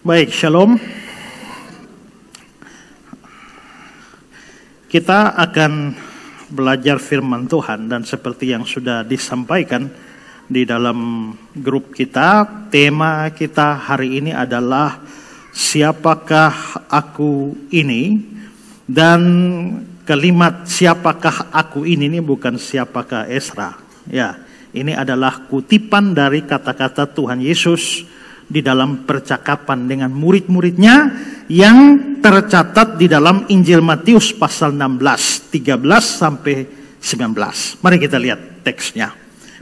Baik, shalom. Kita akan belajar firman Tuhan, dan seperti yang sudah disampaikan di dalam grup kita, tema kita hari ini adalah siapakah aku ini, dan kalimat siapakah aku ini bukan siapakah Ezra. Ya, ini adalah kutipan dari kata-kata Tuhan Yesus di dalam percakapan dengan murid-muridnya yang tercatat di dalam Injil Matius pasal 16, 13 sampai 19. Mari kita lihat teksnya.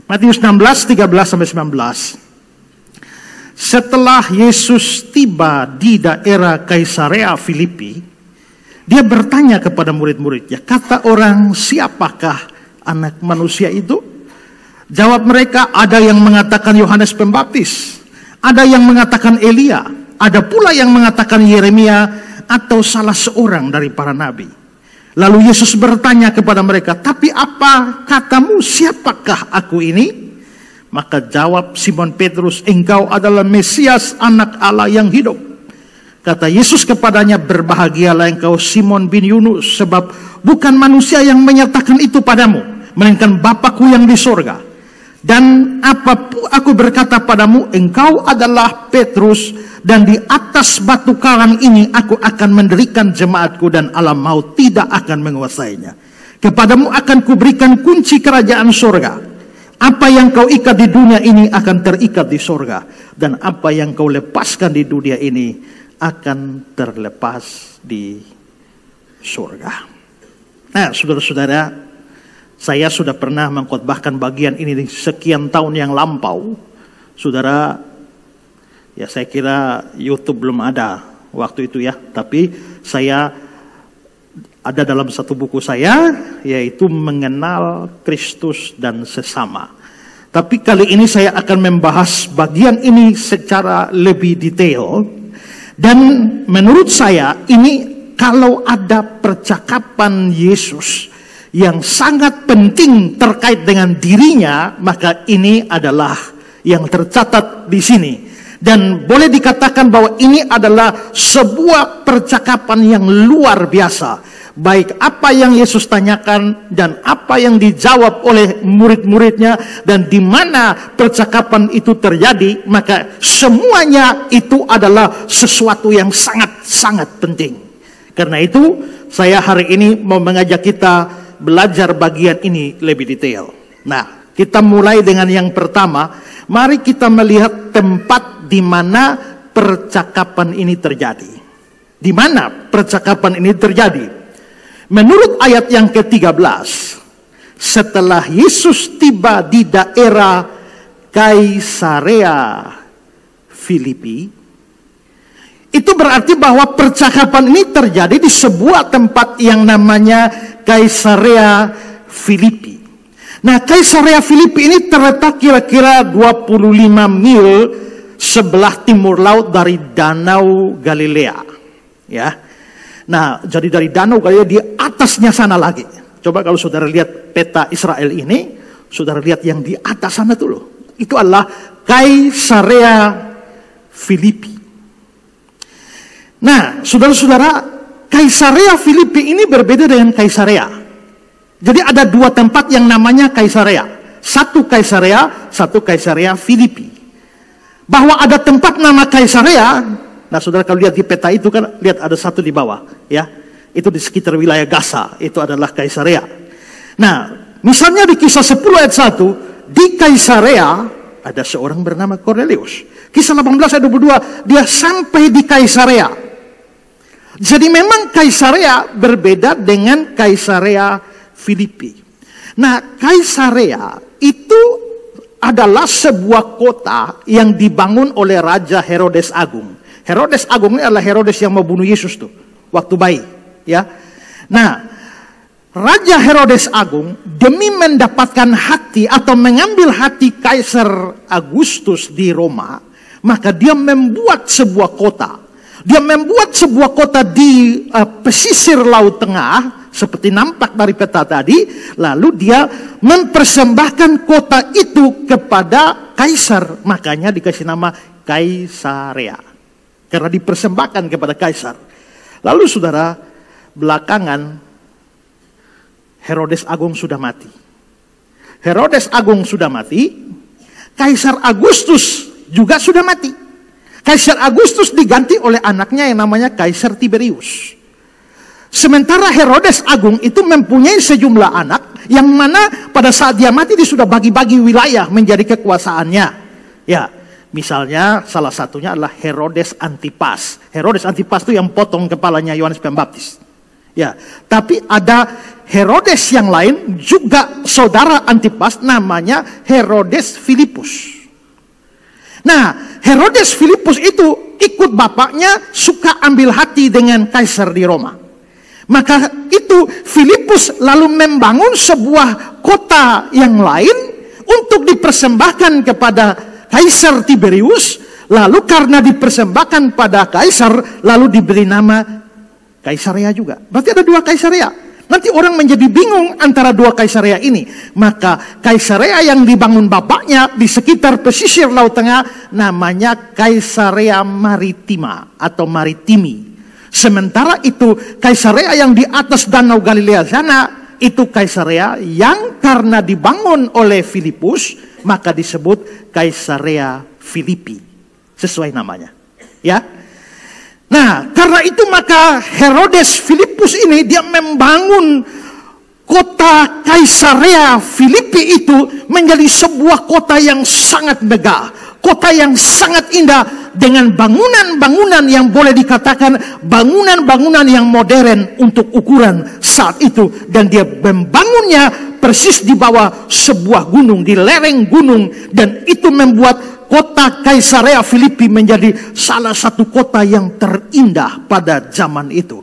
Matius 16, 13 sampai 19. Setelah Yesus tiba di daerah Kaisarea Filipi, dia bertanya kepada murid-muridnya, kata orang, siapakah anak manusia itu? Jawab mereka, ada yang mengatakan Yohanes Pembaptis, ada yang mengatakan Elia, ada pula yang mengatakan Yeremia atau salah seorang dari para nabi. Lalu Yesus bertanya kepada mereka, tapi apa katamu, siapakah aku ini? Maka jawab Simon Petrus, engkau adalah Mesias, anak Allah yang hidup. Kata Yesus kepadanya, berbahagialah engkau Simon bin Yunus, sebab bukan manusia yang menyatakan itu padamu, melainkan Bapa-Ku yang di sorga. Dan apapun aku berkata padamu, engkau adalah Petrus, dan di atas batu karang ini aku akan mendirikan jemaatku, dan alam maut tidak akan menguasainya. Kepadamu akan kuberikan kunci kerajaan sorga. Apa yang kau ikat di dunia ini akan terikat di sorga, dan apa yang kau lepaskan di dunia ini akan terlepas di sorga. Nah, saudara-saudara, saya sudah pernah mengkhotbahkan bagian ini di sekian tahun yang lampau. Saudara, ya saya kira YouTube belum ada waktu itu ya. Tapi saya ada dalam satu buku saya, yaitu Mengenal Kristus dan Sesama. Tapi kali ini saya akan membahas bagian ini secara lebih detail. Dan menurut saya ini kalau ada percakapan Yesus yang sangat penting terkait dengan dirinya, maka ini adalah yang tercatat di sini. Dan boleh dikatakan bahwa ini adalah sebuah percakapan yang luar biasa. Baik apa yang Yesus tanyakan dan apa yang dijawab oleh murid-muridnya, dan di mana percakapan itu terjadi, maka semuanya itu adalah sesuatu yang sangat-sangat penting. Karena itu saya hari ini mau mengajak kita belajar bagian ini lebih detail. Nah, kita mulai dengan yang pertama. Mari kita melihat tempat di mana percakapan ini terjadi. Di mana percakapan ini terjadi? Menurut ayat yang ke-13, setelah Yesus tiba di daerah Kaisarea Filipi, itu berarti bahwa percakapan ini terjadi di sebuah tempat yang namanya Kaisarea Filipi. Nah, Kaisarea Filipi ini terletak kira-kira 25 mil sebelah timur laut dari Danau Galilea. Ya. Nah, jadi dari Danau Galilea di atasnya sana lagi. Coba kalau saudara lihat peta Israel ini, saudara lihat yang di atas sana dulu. Itu adalah Kaisarea Filipi. Nah, saudara-saudara, Kaisarea Filipi ini berbeda dengan Kaisarea. Jadi ada dua tempat yang namanya Kaisarea. Satu Kaisarea Filipi. Bahwa ada tempat nama Kaisarea, nah saudara kalau lihat di peta itu kan, lihat ada satu di bawah. Ya, itu di sekitar wilayah Gaza, itu adalah Kaisarea. Nah, misalnya di Kisah 10 ayat 1, di Kaisarea ada seorang bernama Cornelius. Kisah 18 ayat 22, dia sampai di Kaisarea. Jadi memang Kaisarea berbeda dengan Kaisarea Filipi. Nah, Kaisarea itu adalah sebuah kota yang dibangun oleh Raja Herodes Agung. Herodes Agung ini adalah Herodes yang mau bunuh Yesus tuh waktu bayi, ya. Nah, Raja Herodes Agung demi mendapatkan hati atau mengambil hati Kaisar Agustus di Roma, maka dia membuat sebuah kota. Dia membuat sebuah kota di pesisir Laut Tengah, seperti nampak dari peta tadi. Lalu dia mempersembahkan kota itu kepada Kaisar. Makanya dikasih nama Kaisarea. karena dipersembahkan kepada kaisar. Lalu saudara, belakangan Herodes Agung sudah mati. Herodes Agung sudah mati, Kaisar Agustus juga sudah mati. Kaisar Agustus diganti oleh anaknya yang namanya Kaisar Tiberius. Sementara Herodes Agung itu mempunyai sejumlah anak yang mana pada saat dia mati dia sudah bagi-bagi wilayah menjadi kekuasaannya. Ya, misalnya salah satunya adalah Herodes Antipas. Herodes Antipas itu yang potong kepalanya Yohanes Pembaptis. Ya, tapi ada Herodes yang lain juga saudara Antipas, namanya Herodes Filipus. Nah, Herodes Filipus itu ikut bapaknya suka ambil hati dengan kaisar di Roma. Maka itu Filipus lalu membangun sebuah kota yang lain untuk dipersembahkan kepada Kaisar Tiberius. Lalu karena dipersembahkan pada kaisar, lalu diberi nama Kaisarea juga. Berarti ada dua Kaisarea. Nanti orang menjadi bingung antara dua Kaisarea ini. Maka Kaisarea yang dibangun bapaknya di sekitar pesisir Laut Tengah namanya Kaisarea Maritima atau Maritimi. Sementara itu Kaisarea yang di atas Danau Galilea sana itu Kaisarea yang karena dibangun oleh Filipus maka disebut Kaisarea Filipi. Sesuai namanya. Ya. Nah, karena itu maka Herodes Filipus ini dia membangun kota Kaisarea Filipi itu menjadi sebuah kota yang sangat megah, kota yang sangat indah dengan bangunan-bangunan yang boleh dikatakan bangunan-bangunan yang modern untuk ukuran saat itu, dan dia membangunnya persis di bawah sebuah gunung, di lereng gunung, dan itu membuat kota Kaisarea Filipi menjadi salah satu kota yang terindah pada zaman itu.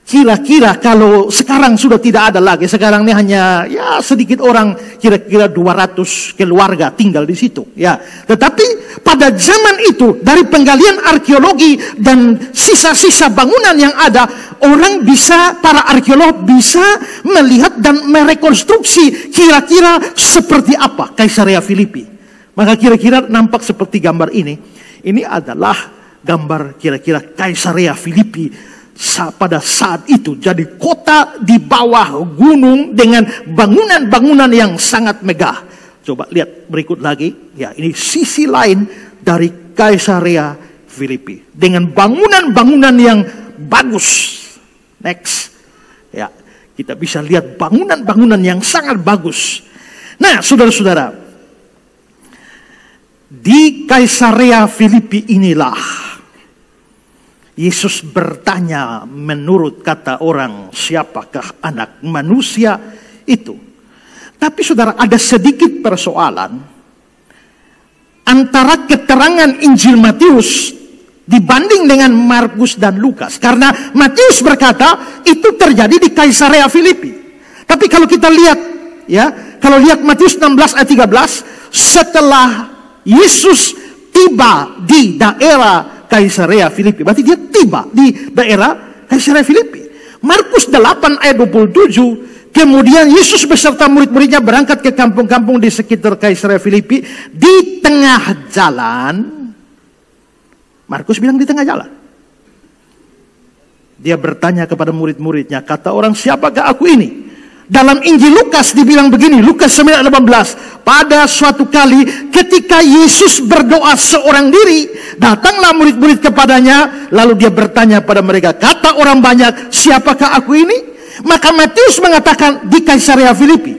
Kira-kira kalau sekarang sudah tidak ada lagi, sekarang ini hanya ya sedikit orang, kira-kira 200 keluarga tinggal di situ. Ya, tetapi pada zaman itu dari penggalian arkeologi dan sisa-sisa bangunan yang ada, para arkeolog bisa melihat dan merekonstruksi kira-kira seperti apa Kaisarea Filipi. Maka kira-kira nampak seperti gambar ini. Ini adalah gambar kira-kira Kaisarea Filipi pada saat itu. Jadi kota di bawah gunung dengan bangunan-bangunan yang sangat megah. Coba lihat berikut lagi. Ya, ini sisi lain dari Kaisarea Filipi. Dengan bangunan-bangunan yang bagus. Next. Ya, kita bisa lihat bangunan-bangunan yang sangat bagus. Nah, saudara-saudara, di Kaisarea Filipi inilah Yesus bertanya menurut kata orang, siapakah anak manusia itu? Tapi saudara, ada sedikit persoalan antara keterangan Injil Matius dibanding dengan Markus dan Lukas. Karena Matius berkata itu terjadi di Kaisarea Filipi. Tapi kalau kita lihat, ya, kalau lihat Matius 16 ayat 13, setelah Yesus tiba di daerah Kaisarea Filipi. Berarti dia tiba di daerah Kaisarea Filipi. Markus 8 ayat 27. Kemudian Yesus beserta murid-muridnya berangkat ke kampung-kampung di sekitar Kaisarea Filipi. Di tengah jalan. Markus bilang di tengah jalan. Dia bertanya kepada murid-muridnya. Kata orang, siapakah aku ini? Dalam Injil Lukas dibilang begini, Lukas 9:18, pada suatu kali ketika Yesus berdoa seorang diri, datanglah murid-murid kepadanya, lalu dia bertanya pada mereka, kata orang banyak, siapakah aku ini? Maka Matius mengatakan di Kaisarea Filipi,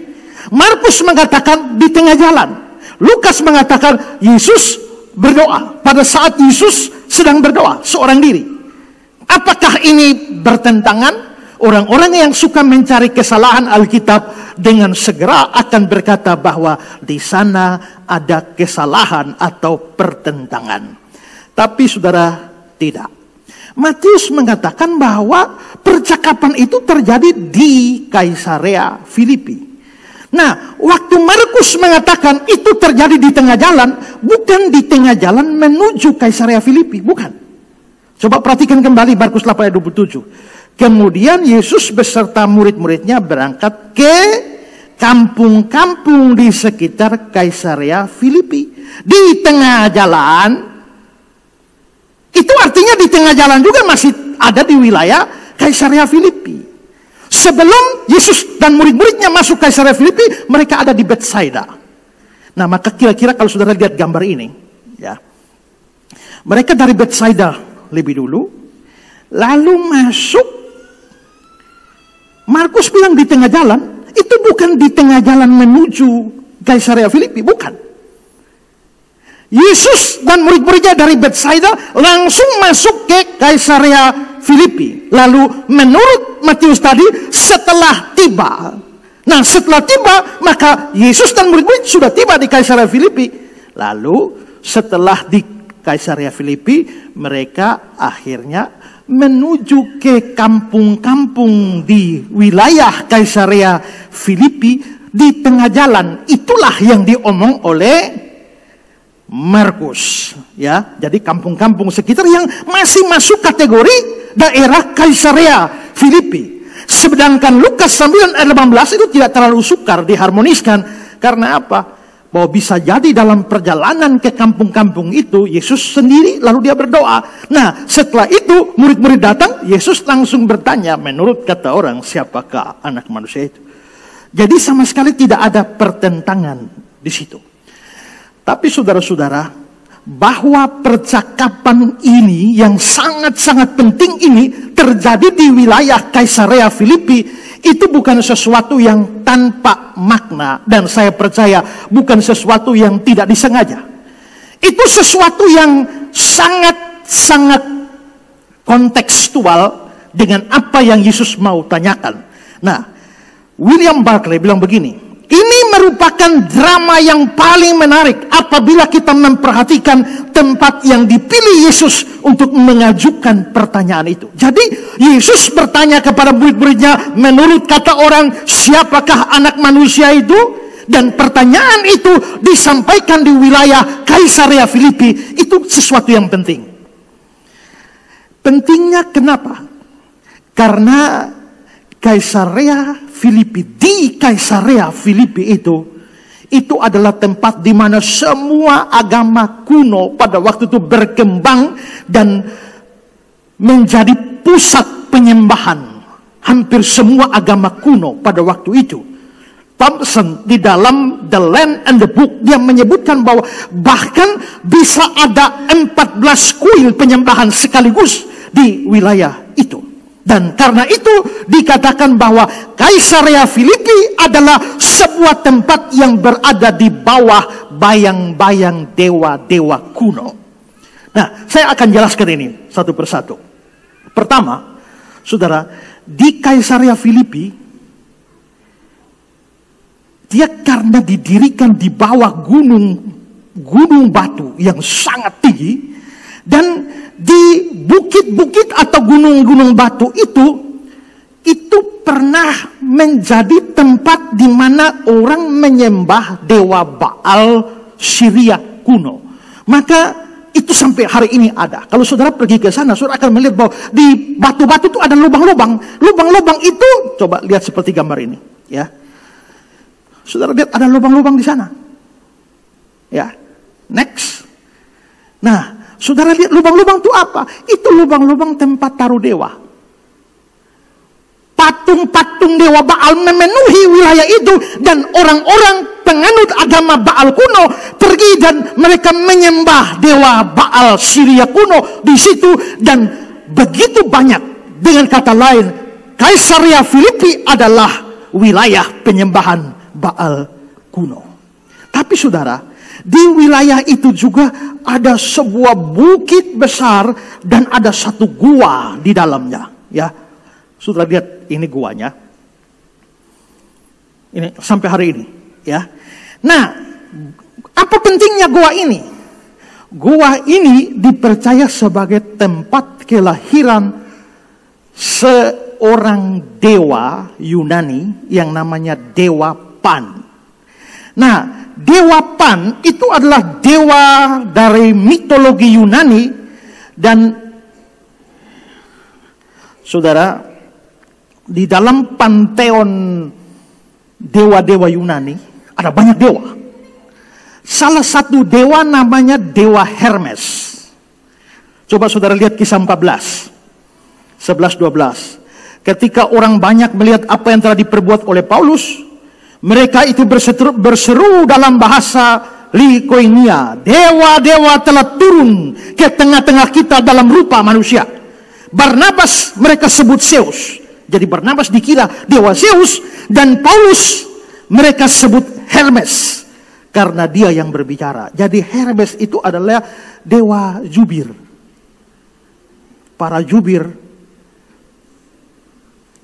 Markus mengatakan di tengah jalan, Lukas mengatakan Yesus berdoa pada saat Yesus sedang berdoa seorang diri. Apakah ini bertentangan? Orang-orang yang suka mencari kesalahan Alkitab dengan segera akan berkata bahwa di sana ada kesalahan atau pertentangan. Tapi saudara, tidak. Matius mengatakan bahwa percakapan itu terjadi di Kaisarea Filipi. Nah, waktu Markus mengatakan itu terjadi di tengah jalan, bukan di tengah jalan menuju Kaisarea Filipi, bukan. Coba perhatikan kembali Markus 8 ayat 27. Kemudian Yesus beserta murid-muridnya berangkat ke kampung-kampung di sekitar Kaisarea Filipi. Di tengah jalan, itu artinya murid-muridnya di tengah jalan juga masih ada di wilayah Kaisarea Filipi. Sebelum Yesus dan murid-muridnya masuk Kaisarea Filipi, mereka ada di Betsaida. Nah, maka kira-kira kalau saudara lihat gambar ini, ya, mereka dari Betsaida lebih dulu, lalu masuk. Markus bilang di tengah jalan, itu bukan di tengah jalan menuju Kaisarea Filipi, bukan. Yesus dan murid-muridnya dari Betsaida langsung masuk ke Kaisarea Filipi. Lalu menurut Matius tadi, setelah tiba. Nah, setelah tiba, maka Yesus dan murid-murid sudah tiba di Kaisarea Filipi. Lalu setelah di Kaisarea Filipi, mereka akhirnya menuju ke kampung-kampung di wilayah Kaisarea Filipi di tengah jalan. Itulah yang diomong oleh Markus, ya. Jadi kampung-kampung sekitar yang masih masuk kategori daerah Kaisarea Filipi. Sedangkan Lukas 9 ayat 18 itu tidak terlalu sukar diharmoniskan. Karena apa? Bahwa bisa jadi dalam perjalanan ke kampung-kampung itu, Yesus sendiri lalu dia berdoa. Nah, setelah itu murid-murid datang, Yesus langsung bertanya, menurut kata orang, siapakah anak manusia itu? Jadi sama sekali tidak ada pertentangan di situ. Tapi saudara-saudara, bahwa percakapan ini yang sangat-sangat penting ini terjadi di wilayah Kaisarea Filipi, itu bukan sesuatu yang tanpa makna, dan saya percaya bukan sesuatu yang tidak disengaja. Itu sesuatu yang sangat-sangat kontekstual dengan apa yang Yesus mau tanyakan. Nah, William Barclay bilang begini, ini merupakan drama yang paling menarik apabila kita memperhatikan tempat yang dipilih Yesus untuk mengajukan pertanyaan itu. Jadi Yesus bertanya kepada murid-muridnya, menurut kata orang, siapakah anak manusia itu? Dan pertanyaan itu disampaikan di wilayah Kaisarea Filipi. Itu sesuatu yang penting. Pentingnya kenapa? Karena Kaisarea Filipi, di Kaisarea Filipi itu adalah tempat di mana semua agama kuno pada waktu itu berkembang dan menjadi pusat penyembahan. Hampir semua agama kuno pada waktu itu. Thompson di dalam The Land and the Book, dia menyebutkan bahwa bahkan bisa ada 14 kuil penyembahan sekaligus di wilayah itu. Dan karena itu dikatakan bahwa Kaisarea Filipi adalah sebuah tempat yang berada di bawah bayang-bayang dewa-dewa kuno. Nah, saya akan jelaskan ini satu persatu. Pertama, saudara, di Kaisarea Filipi, dia karena didirikan di bawah gunung batu yang sangat tinggi, dan di bukit-bukit atau gunung-gunung batu itu pernah menjadi tempat di mana orang menyembah dewa Baal Syria kuno. Maka itu sampai hari ini ada. Kalau saudara pergi ke sana, saudara akan melihat bahwa di batu-batu itu ada lubang-lubang. Lubang-lubang itu, coba lihat seperti gambar ini, ya. Saudara lihat ada lubang-lubang di sana. Ya. Next. Nah, saudara lihat lubang-lubang itu apa? Itu lubang-lubang tempat taruh dewa. Patung-patung dewa Baal memenuhi wilayah itu, dan orang-orang penganut agama Baal kuno pergi dan mereka menyembah dewa Baal Syria kuno di situ, dan begitu banyak. Dengan kata lain, Kaisarea Filipi adalah wilayah penyembahan Baal kuno. Tapi saudara, di wilayah itu juga ada sebuah bukit besar dan ada satu gua di dalamnya, ya. Saudara lihat ini guanya. Ini sampai hari ini, ya. Nah, apa pentingnya gua ini? Gua ini dipercaya sebagai tempat kelahiran seorang dewa Yunani yang namanya Dewa Pan. Nah, Dewa Pan itu adalah dewa dari mitologi Yunani, dan saudara, di dalam panteon dewa-dewa Yunani ada banyak dewa. Salah satu dewa namanya Dewa Hermes. Coba saudara lihat Kisah 14, 11-12. Ketika orang banyak melihat apa yang telah diperbuat oleh Paulus, mereka itu berseru dalam bahasa Likoinia, dewa-dewa telah turun ke tengah-tengah kita dalam rupa manusia. Barnabas mereka sebut Zeus. Jadi Barnabas dikira dewa Zeus, dan Paulus mereka sebut Hermes karena dia yang berbicara. Jadi Hermes itu adalah dewa jubir. Para jubir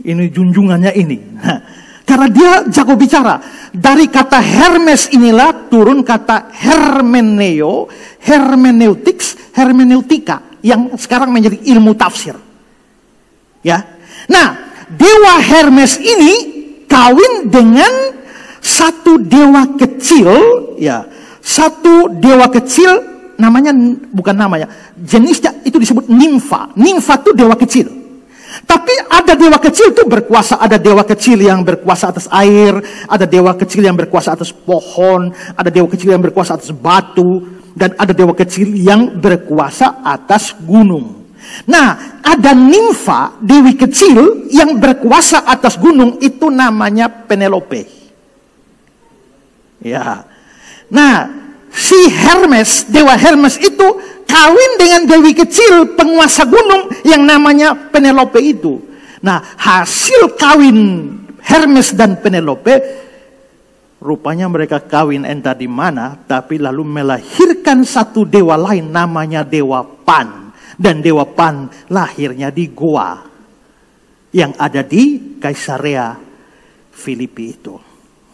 ini junjungannya ini. Karena dia jago bicara. Dari kata Hermes inilah turun kata hermeneo, hermeneutics, hermeneutika yang sekarang menjadi ilmu tafsir. Ya. Nah, dewa Hermes ini kawin dengan satu dewa kecil, ya. Satu dewa kecil namanya bukan namanya, jenisnya itu disebut nimfa. Nimfa itu dewa kecil. Tapi ada dewa kecil itu berkuasa, ada dewa kecil yang berkuasa atas air, ada dewa kecil yang berkuasa atas pohon, ada dewa kecil yang berkuasa atas batu, dan ada dewa kecil yang berkuasa atas gunung. Nah, ada nimfa, dewi kecil yang berkuasa atas gunung, itu namanya Penelope. Ya. Nah, si Hermes, dewa Hermes itu kawin dengan dewi kecil penguasa gunung yang namanya Penelope itu. Nah, hasil kawin Hermes dan Penelope, rupanya mereka kawin entah di mana, tapi lalu melahirkan satu dewa lain namanya Dewa Pan. Dan Dewa Pan lahirnya di Goa yang ada di Kaisarea Filipi itu.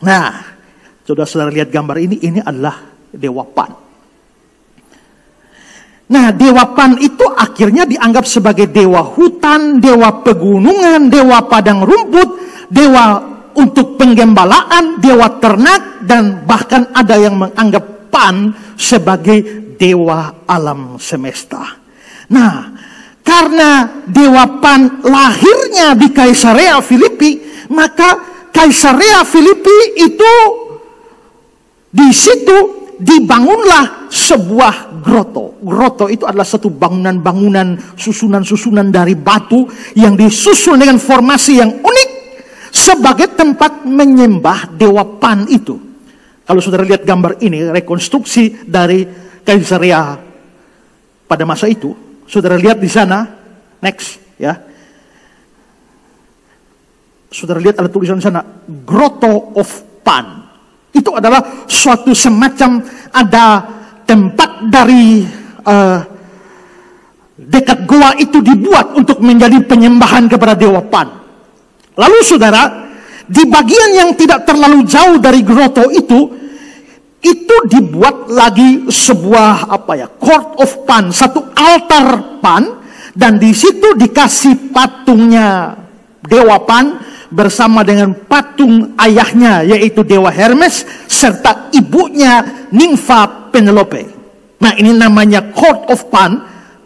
Nah, saudara-saudara lihat gambar ini adalah Dewa Pan. Nah, Dewa Pan itu akhirnya dianggap sebagai dewa hutan, dewa pegunungan, dewa padang rumput, dewa untuk penggembalaan, dewa ternak, dan bahkan ada yang menganggap Pan sebagai dewa alam semesta. Nah, karena Dewa Pan lahirnya di Kaisarea Filipi, maka Kaisarea Filipi itu di situ dibangunlah sebuah groto. Groto itu adalah satu bangunan-bangunan, susunan-susunan dari batu yang disusun dengan formasi yang unik sebagai tempat menyembah Dewa Pan itu. Kalau saudara lihat gambar ini, rekonstruksi dari Kaisarea pada masa itu, saudara lihat di sana, next ya. Saudara lihat ada tulisan di sana, Grotto of Pan. Itu adalah suatu semacam ada tempat dari dekat goa itu dibuat untuk menjadi penyembahan kepada Dewa Pan. Lalu saudara, di bagian yang tidak terlalu jauh dari grotto itu dibuat lagi sebuah court of Pan, satu altar Pan, dan di situ dikasih patungnya Dewa Pan bersama dengan patung ayahnya yaitu Dewa Hermes serta ibunya Nimfa Penelope. Nah, ini namanya court of Pan.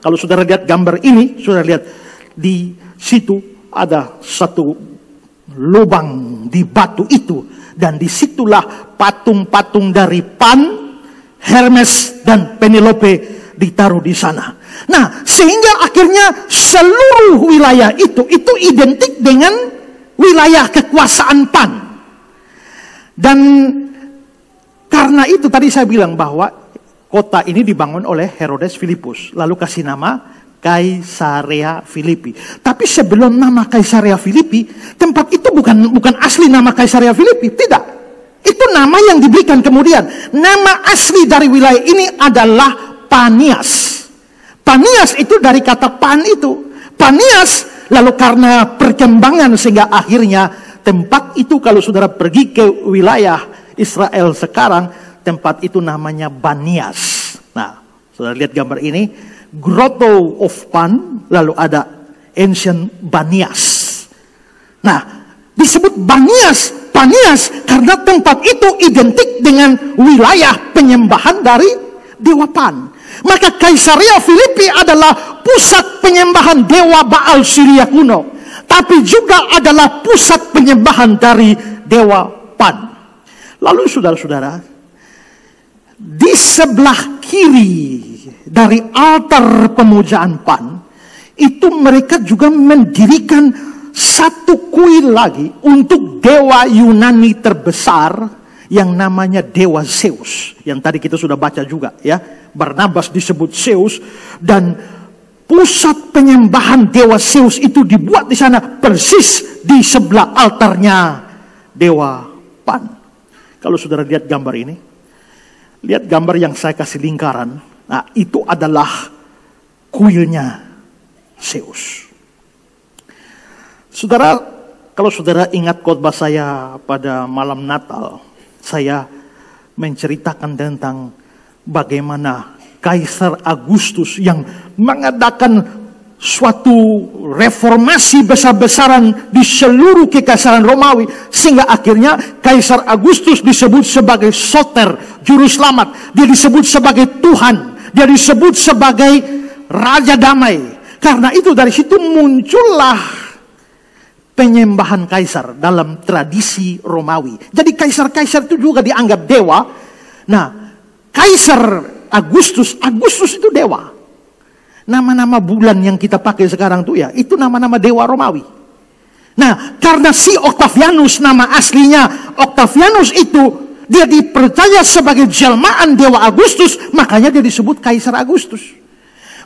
Kalau saudara lihat gambar ini, saudara lihat di situ ada satu lubang di batu itu, dan disitulah patung-patung dari Pan, Hermes, dan Penelope ditaruh di sana. Nah, sehingga akhirnya seluruh wilayah itu identik dengan wilayah kekuasaan Pan. Dan karena itu tadi saya bilang bahwa kota ini dibangun oleh Herodes Filipus, lalu kasih nama Kaisarea Filipi. Tapi sebelum nama Kaisarea Filipi, tempat itu bukan asli nama Kaisarea Filipi, tidak. Itu nama yang diberikan kemudian. Nama asli dari wilayah ini adalah Panias. Panias itu dari kata pan itu. Panias, lalu karena perkembangan sehingga akhirnya tempat itu kalau saudara pergi ke wilayah Israel sekarang, tempat itu namanya Banias. Nah, saudara lihat gambar ini, Grotto of Pan, lalu ada Ancient Banias. Nah, disebut Banias, Panias karena tempat itu identik dengan wilayah penyembahan dari Dewa Pan. Maka Kaisarea Filipi adalah pusat penyembahan Dewa Baal Syria kuno, tapi juga adalah pusat penyembahan dari Dewa Pan. Lalu saudara-saudara, di sebelah kiri dari altar pemujaan Pan, itu mereka juga mendirikan satu kuil lagi untuk dewa Yunani terbesar yang namanya dewa Zeus. Yang tadi kita sudah baca juga ya. Barnabas disebut Zeus, dan pusat penyembahan dewa Zeus itu dibuat di sana persis di sebelah altarnya dewa Pan. Kalau saudara lihat gambar ini, lihat gambar yang saya kasih lingkaran. Nah, itu adalah kuilnya Zeus. Saudara, kalau saudara ingat khotbah saya pada malam Natal, saya menceritakan tentang bagaimana Kaisar Agustus yang mengadakan suatu reformasi besar-besaran di seluruh kekaisaran Romawi, sehingga akhirnya Kaisar Agustus disebut sebagai Soter, juru selamat. Dia disebut sebagai Tuhan, dia disebut sebagai Raja Damai. Karena itu dari situ muncullah penyembahan kaisar dalam tradisi Romawi. Jadi kaisar-kaisar itu juga dianggap dewa. Nah, Kaisar Agustus itu dewa. Nama-nama bulan yang kita pakai sekarang tuh ya, itu nama-nama dewa Romawi. Nah, karena si Octavianus, nama aslinya Octavianus itu, dia dipercaya sebagai jelmaan dewa Agustus, makanya dia disebut Kaisar Agustus.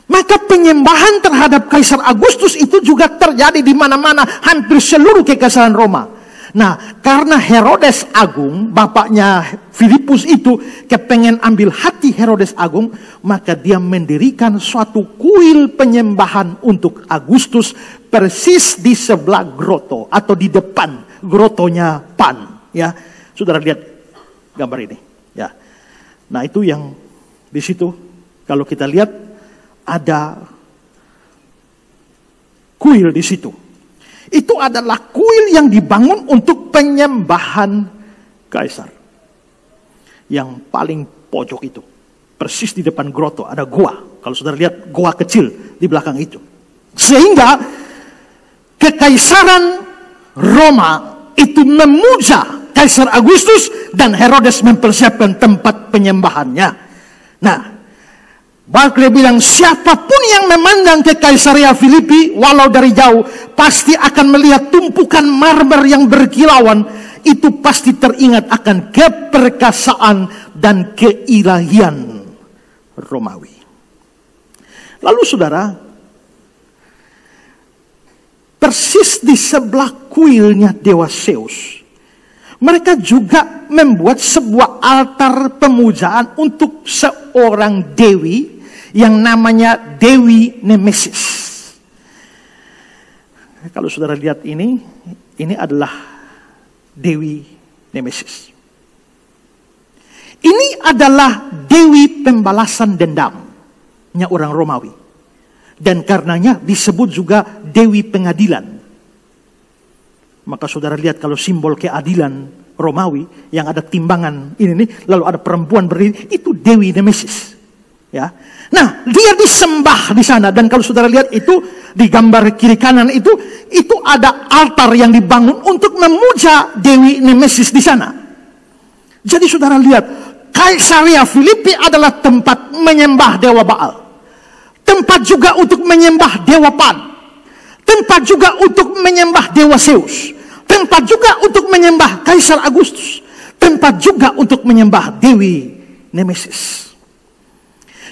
Maka penyembahan terhadap Kaisar Agustus itu juga terjadi di mana-mana, hampir seluruh kekaisaran Roma. Nah, karena Herodes Agung, bapaknya Filipus itu, kepengen ambil hati Herodes Agung, maka dia mendirikan suatu kuil penyembahan untuk Agustus persis di sebelah groto atau di depan grotonya Pan. Ya, saudara lihat gambar ini. Ya, nah itu yang di situ. Kalau kita lihat ada kuil di situ. Itu adalah kuil yang dibangun untuk penyembahan kaisar. Yang paling pojok itu, persis di depan groto ada goa. Kalau saudara lihat goa kecil di belakang itu. Sehingga kekaisaran Roma itu memuja Kaisar Agustus dan Herodes mempersiapkan tempat penyembahannya. Nah, Barclay bilang siapapun yang memandang ke Kaisarea Filipi walau dari jauh pasti akan melihat tumpukan marmer yang berkilauan. Itu pasti teringat akan keperkasaan dan keilahian Romawi. Lalu saudara, persis di sebelah kuilnya dewa Zeus, mereka juga membuat sebuah altar pemujaan untuk seorang dewi yang namanya Dewi Nemesis. Kalau saudara lihat ini adalah Dewi Nemesis. Ini adalah dewi pembalasan dendamnya orang Romawi. Dan karenanya disebut juga Dewi Pengadilan. Maka saudara lihat kalau simbol keadilan Romawi yang ada timbangan ini nih, lalu ada perempuan berdiri, itu Dewi Nemesis. Ya. Nah, dia disembah di sana, dan kalau saudara lihat itu di gambar kiri kanan itu ada altar yang dibangun untuk memuja Dewi Nemesis di sana. Jadi saudara lihat, Kaisarea Filipi adalah tempat menyembah dewa Baal. Tempat juga untuk menyembah dewa Pan. Tempat juga untuk menyembah dewa Zeus. Tempat juga untuk menyembah Kaisar Agustus. Tempat juga untuk menyembah Dewi Nemesis.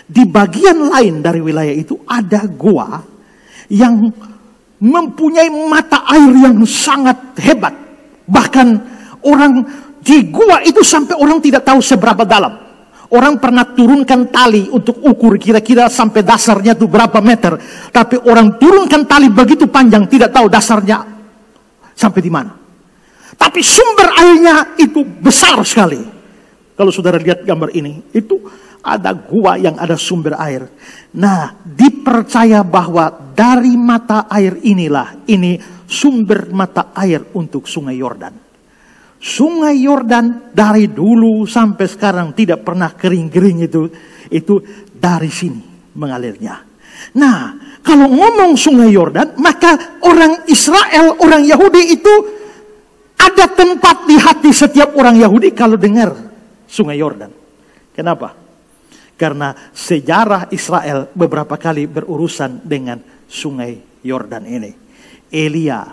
Di bagian lain dari wilayah itu ada goa yang mempunyai mata air yang sangat hebat. Bahkan orang di goa itu sampai orang tidak tahu seberapa dalam. Orang pernah turunkan tali untuk ukur kira-kira sampai dasarnya itu berapa meter. Tapi orang turunkan tali begitu panjang, tidak tahu dasarnya sampai di mana. Tapi sumber airnya itu besar sekali. Kalau saudara lihat gambar ini, itu ada gua yang ada sumber air. Nah, dipercaya bahwa dari mata air inilah, ini sumber mata air untuk Sungai Yordan. Sungai Yordan dari dulu sampai sekarang tidak pernah kering-kering itu dari sini mengalirnya. Nah, kalau ngomong Sungai Yordan, maka orang Israel, orang Yahudi itu ada tempat di hati setiap orang Yahudi kalau dengar Sungai Yordan. Kenapa? Karena sejarah Israel beberapa kali berurusan dengan sungai Yordan ini. Elia,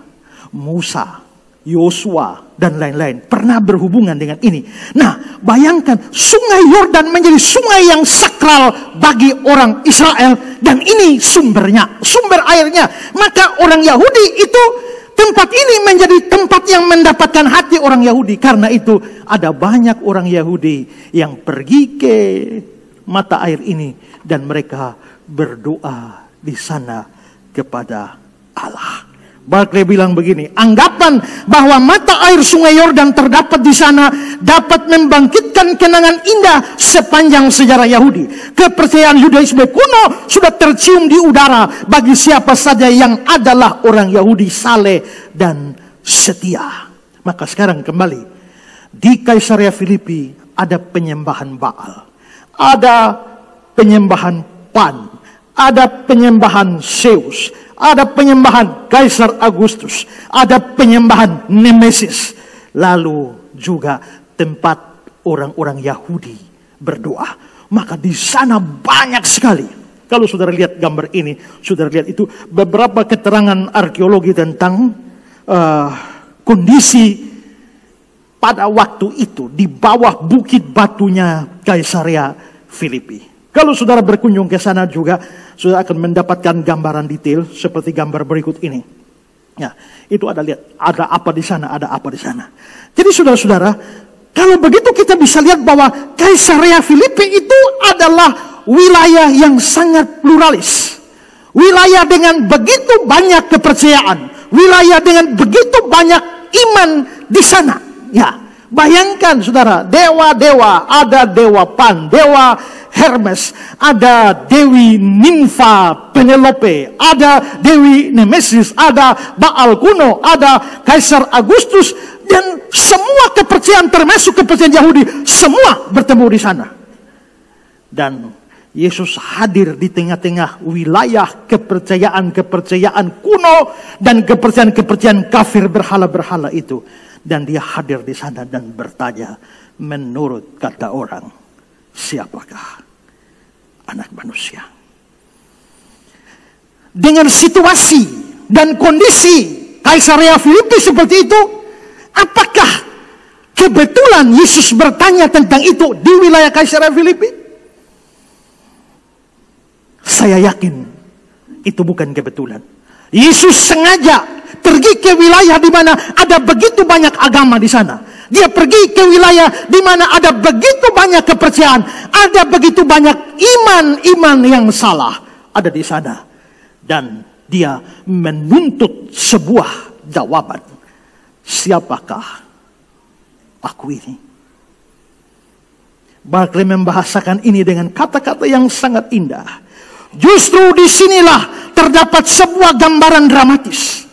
Musa, Yosua, dan lain-lain pernah berhubungan dengan ini. Nah, bayangkan sungai Yordan menjadi sungai yang sakral bagi orang Israel. Dan ini sumbernya, sumber airnya. Maka orang Yahudi itu, tempat ini menjadi tempat yang mendapatkan hati orang Yahudi. Karena itu ada banyak orang Yahudi yang pergi ke mata air ini. Dan mereka berdoa di sana kepada Allah. Barclay bilang begini, anggapan bahwa mata air sungai Yordan terdapat di sana dapat membangkitkan kenangan indah sepanjang sejarah Yahudi. Kepercayaan Yudaisme kuno sudah tercium di udara bagi siapa saja yang adalah orang Yahudi saleh dan setia. Maka sekarang kembali, di Kaisarea Filipi ada penyembahan Baal, ada penyembahan Pan, ada penyembahan Zeus, ada penyembahan Kaisar Agustus, ada penyembahan Nemesis. Lalu juga tempat orang-orang Yahudi berdoa. Maka di sana banyak sekali. Kalau saudara lihat gambar ini, saudara lihat itu beberapa keterangan arkeologi tentang kondisi pada waktu itu di bawah bukit batunya Kaisarea Filipi. Kalau saudara berkunjung ke sana juga, saudara akan mendapatkan gambaran detail seperti gambar berikut ini. Ya, itu ada lihat, ada apa di sana, ada apa di sana. Jadi saudara-saudara, kalau begitu kita bisa lihat bahwa Kaisarea Filipi itu adalah wilayah yang sangat pluralis. Wilayah dengan begitu banyak kepercayaan, wilayah dengan begitu banyak iman di sana. Ya, bayangkan saudara, dewa-dewa, ada dewa Pan, dewa Hermes, ada Dewi Nimfa Penelope, ada Dewi Nemesis, ada Baal kuno, ada Kaisar Agustus, dan semua kepercayaan termasuk kepercayaan Yahudi, semua bertemu di sana. Dan Yesus hadir di tengah-tengah wilayah kepercayaan-kepercayaan kuno dan kepercayaan-kepercayaan kafir berhala-berhala itu. Dan dia hadir di sana dan bertanya, menurut kata orang, siapakah Anak Manusia? Dengan situasi dan kondisi Kaisarea Filipi seperti itu, apakah kebetulan Yesus bertanya tentang itu di wilayah Kaisarea Filipi? Saya yakin itu bukan kebetulan. Yesus sengaja pergi ke wilayah di mana ada begitu banyak agama di sana. Dia pergi ke wilayah di mana ada begitu banyak kepercayaan, ada begitu banyak iman-iman yang salah ada di sana. Dan dia menuntut sebuah jawaban. Siapakah aku ini? Barclay membahasakan ini dengan kata-kata yang sangat indah. Justru disinilah terdapat sebuah gambaran dramatis.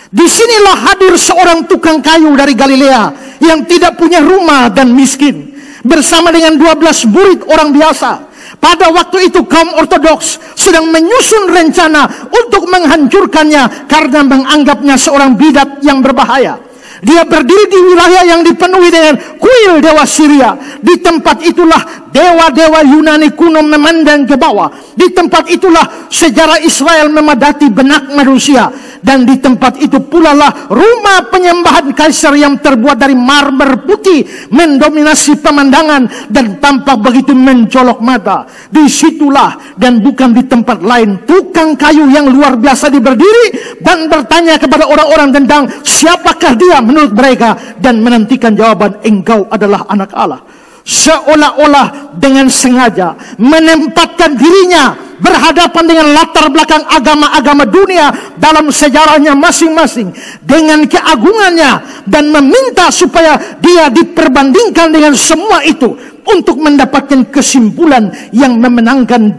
Disinilah hadir seorang tukang kayu dari Galilea yang tidak punya rumah dan miskin, bersama dengan 12 murid orang biasa. Pada waktu itu kaum Ortodoks sedang menyusun rencana untuk menghancurkannya karena menganggapnya seorang bidat yang berbahaya. Dia berdiri di wilayah yang dipenuhi dengan kuil dewa Syria. Di tempat itulah dewa-dewa Yunani kuno memandang ke bawah. Di tempat itulah sejarah Israel memadati benak manusia. Dan di tempat itu pula lah rumah penyembahan kaisar yang terbuat dari marmer putih mendominasi pemandangan dan tampak begitu mencolok mata. Disitulah dan bukan di tempat lain tukang kayu yang luar biasa berdiri dan bertanya kepada orang-orang tentang siapakah dia menurut mereka, dan menantikan jawaban, engkau adalah anak Allah. Seolah-olah dengan sengaja menempatkan dirinya berhadapan dengan latar belakang agama-agama dunia dalam sejarahnya masing-masing dengan keagungannya, dan meminta supaya dia diperbandingkan dengan semua itu untuk mendapatkan kesimpulan yang menenangkan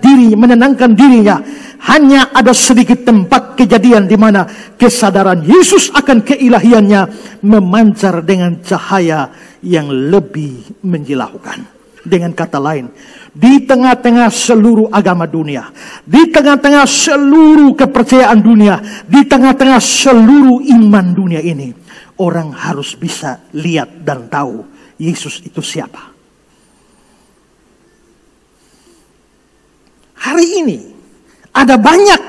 dirinya. Hanya ada sedikit tempat kejadian di mana kesadaran Yesus akan keilahiannya memancar dengan cahaya yang lebih menjilaukan. Dengan kata lain, di tengah-tengah seluruh agama dunia, di tengah-tengah seluruh kepercayaan dunia, di tengah-tengah seluruh iman dunia ini, orang harus bisa lihat dan tahu Yesus itu siapa. hari ini ada banyak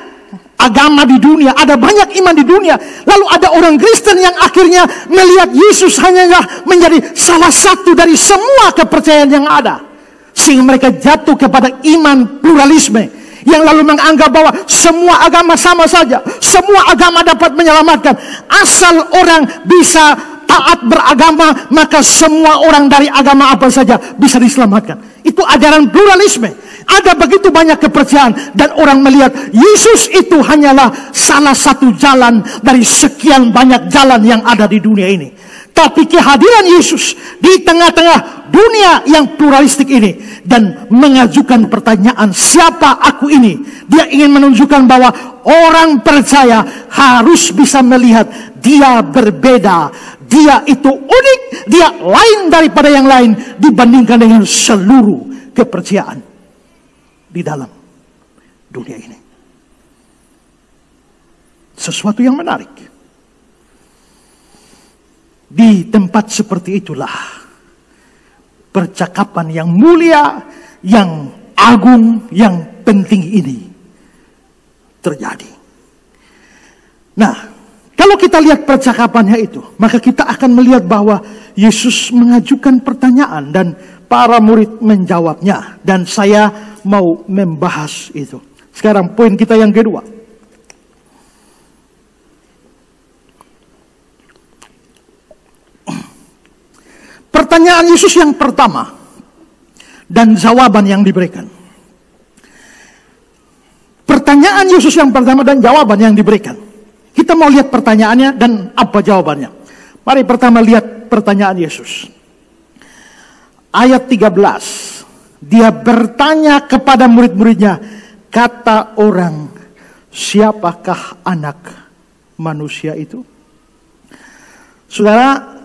agama di dunia, ada banyak iman di dunia. Lalu ada orang Kristen yang akhirnya melihat Yesus hanyalah menjadi salah satu dari semua kepercayaan yang ada. Sehingga mereka jatuh kepada iman pluralisme, yang lalu menganggap bahwa semua agama sama saja, semua agama dapat menyelamatkan. Asal orang bisa taat beragama, maka semua orang dari agama apa saja bisa diselamatkan. Itu ajaran pluralisme. Ada begitu banyak kepercayaan, dan orang melihat Yesus itu hanyalah salah satu jalan dari sekian banyak jalan yang ada di dunia ini. Tapi kehadiran Yesus di tengah-tengah dunia yang pluralistik ini dan mengajukan pertanyaan, siapa aku ini? Dia ingin menunjukkan bahwa orang percaya harus bisa melihat dia berbeda, dia itu unik, dia lain daripada yang lain dibandingkan dengan seluruh kepercayaan di dalam dunia ini. Sesuatu yang menarik. Di tempat seperti itulah percakapan yang mulia, yang agung, yang penting ini terjadi. Nah, kalau kita lihat percakapannya itu, maka kita akan melihat bahwa Yesus mengajukan pertanyaan dan para murid menjawabnya. Dan saya mau membahas itu. Sekarang poin kita yang kedua. Pertanyaan Yesus yang pertama dan jawaban yang diberikan. Pertanyaan Yesus yang pertama dan jawaban yang diberikan. Kita mau lihat pertanyaannya dan apa jawabannya. Mari pertama lihat pertanyaan Yesus. Ayat 13. Dia bertanya kepada murid-muridnya, kata orang, siapakah anak manusia itu? Saudara,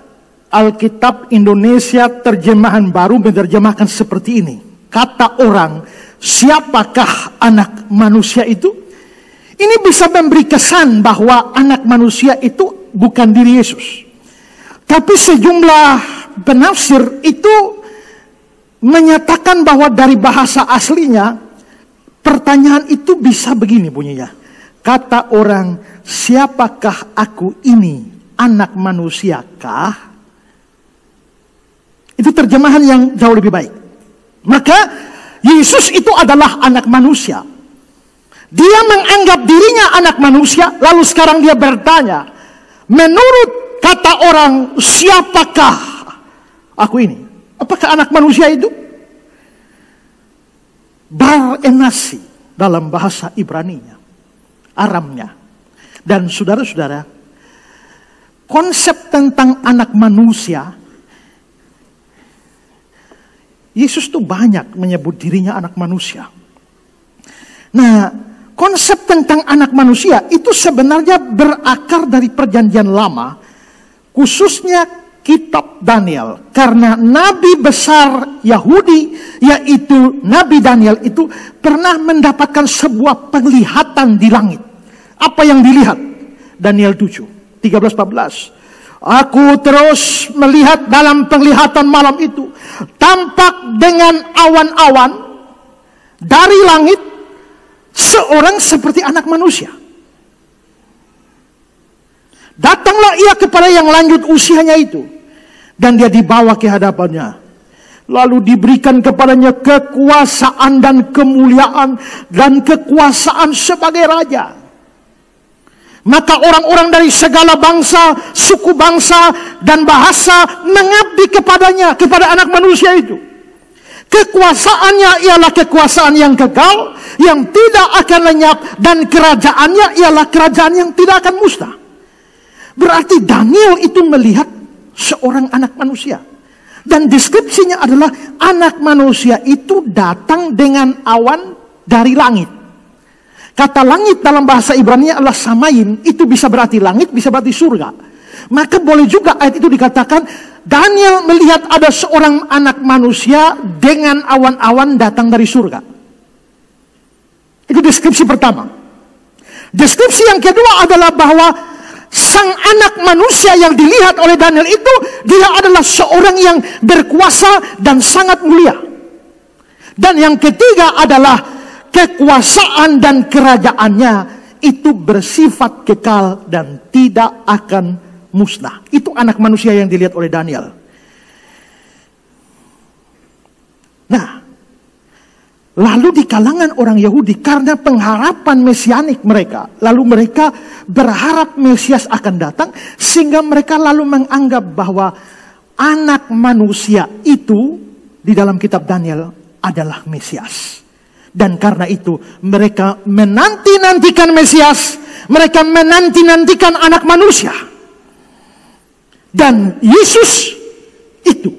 Alkitab Indonesia terjemahan baru menerjemahkan seperti ini. Kata orang, siapakah anak manusia itu? Ini bisa memberi kesan bahwa anak manusia itu bukan diri Yesus. Tapi sejumlah penafsir itu menyatakan bahwa dari bahasa aslinya, pertanyaan itu bisa begini bunyinya. Kata orang, siapakah aku ini? Anak manusiakah? Itu terjemahan yang jauh lebih baik. Maka Yesus itu adalah anak manusia. Dia menganggap dirinya anak manusia, lalu sekarang dia bertanya, menurut kata orang, siapakah aku ini? Apakah anak manusia itu? Bar enasi dalam bahasa Ibraninya, Aramnya. Dan saudara-saudara, konsep tentang anak manusia, Yesus tuh banyak menyebut dirinya anak manusia. Nah, konsep tentang anak manusia itu sebenarnya berakar dari perjanjian lama, khususnya kitab Daniel. Karena nabi besar Yahudi, yaitu Nabi Daniel itu pernah mendapatkan sebuah penglihatan di langit. Apa yang dilihat? Daniel 7, 13-14. Aku terus melihat dalam penglihatan malam itu, tampak dengan awan-awan dari langit seorang seperti anak manusia. Datanglah ia kepada yang lanjut usianya itu, dan dia dibawa ke hadapannya. Lalu diberikan kepadanya kekuasaan dan kemuliaan dan kekuasaan sebagai raja. Maka orang-orang dari segala bangsa, suku bangsa, dan bahasa mengabdi kepadanya, kepada anak manusia itu. Kekuasaannya ialah kekuasaan yang kekal, yang tidak akan lenyap, dan kerajaannya ialah kerajaan yang tidak akan musnah. Berarti Daniel itu melihat seorang anak manusia. Dan deskripsinya adalah anak manusia itu datang dengan awan dari langit. Kata langit dalam bahasa Ibrani adalah samayim. Itu bisa berarti langit, bisa berarti surga. Maka boleh juga ayat itu dikatakan, Daniel melihat ada seorang anak manusia dengan awan-awan datang dari surga. Itu deskripsi pertama. Deskripsi yang kedua adalah bahwa sang anak manusia yang dilihat oleh Daniel itu, dia adalah seorang yang berkuasa dan sangat mulia. Dan yang ketiga adalah kekuasaan dan kerajaannya itu bersifat kekal dan tidak akan musnah. Itu anak manusia yang dilihat oleh Daniel. Nah, lalu di kalangan orang Yahudi, karena pengharapan mesianik mereka, lalu mereka berharap Mesias akan datang, sehingga mereka lalu menganggap bahwa anak manusia itu di dalam kitab Daniel adalah Mesias. Dan karena itu mereka menanti-nantikan Mesias, mereka menanti-nantikan anak manusia. Dan Yesus itu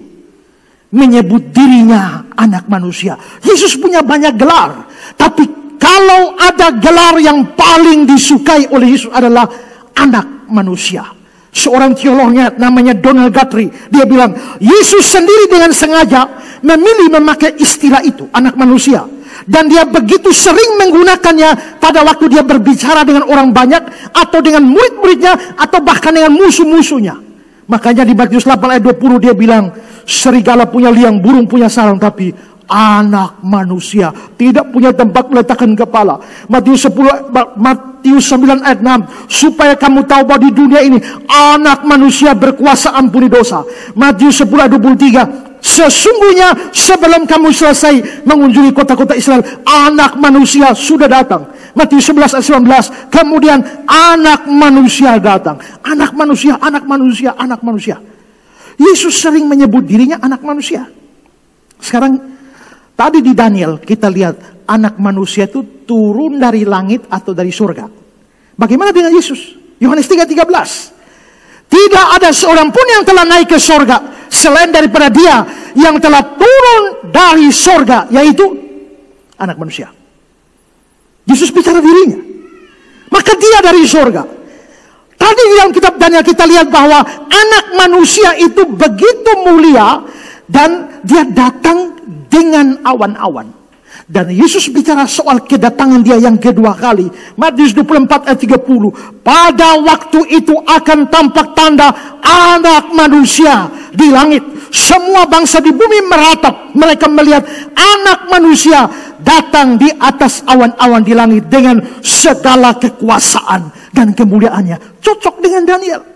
menyebut dirinya anak manusia. Yesus punya banyak gelar, tapi kalau ada gelar yang paling disukai oleh Yesus adalah anak manusia. Seorang teolognya namanya Donald Guthrie, dia bilang Yesus sendiri dengan sengaja memilih memakai istilah itu, anak manusia. Dan dia begitu sering menggunakannya pada waktu dia berbicara dengan orang banyak, atau dengan murid-muridnya, atau bahkan dengan musuh-musuhnya. Makanya di Matius 8 ayat 20 dia bilang, serigala punya liang, burung punya sarang, tapi anak manusia tidak punya tempat meletakkan kepala. Matius 9 ayat 6, supaya kamu tahu bahwa di dunia ini anak manusia berkuasa ampuni dosa. Matius 10 ayat 23, sesungguhnya sebelum kamu selesai mengunjungi kota-kota Israel, anak manusia sudah datang. Matius 11 ayat 19, kemudian anak manusia datang. Anak manusia, anak manusia, anak manusia. Yesus sering menyebut dirinya anak manusia. Sekarang, tadi di Daniel kita lihat anak manusia itu turun dari langit atau dari surga. Bagaimana dengan Yesus? Yohanes 3:13. Tidak ada seorang pun yang telah naik ke surga selain daripada dia yang telah turun dari surga, yaitu anak manusia. Yesus bicara dirinya. Maka dia dari surga. Tadi di dalam kitab Daniel kita lihat bahwa anak manusia itu begitu mulia dan dia datang dengan awan-awan. Dan Yesus bicara soal kedatangan dia yang kedua kali. Matius 24 ayat 30. Pada waktu itu akan tampak tanda anak manusia di langit. Semua bangsa di bumi meratap. Mereka melihat anak manusia datang di atas awan-awan di langit dengan segala kekuasaan dan kemuliaannya. Cocok dengan Daniel.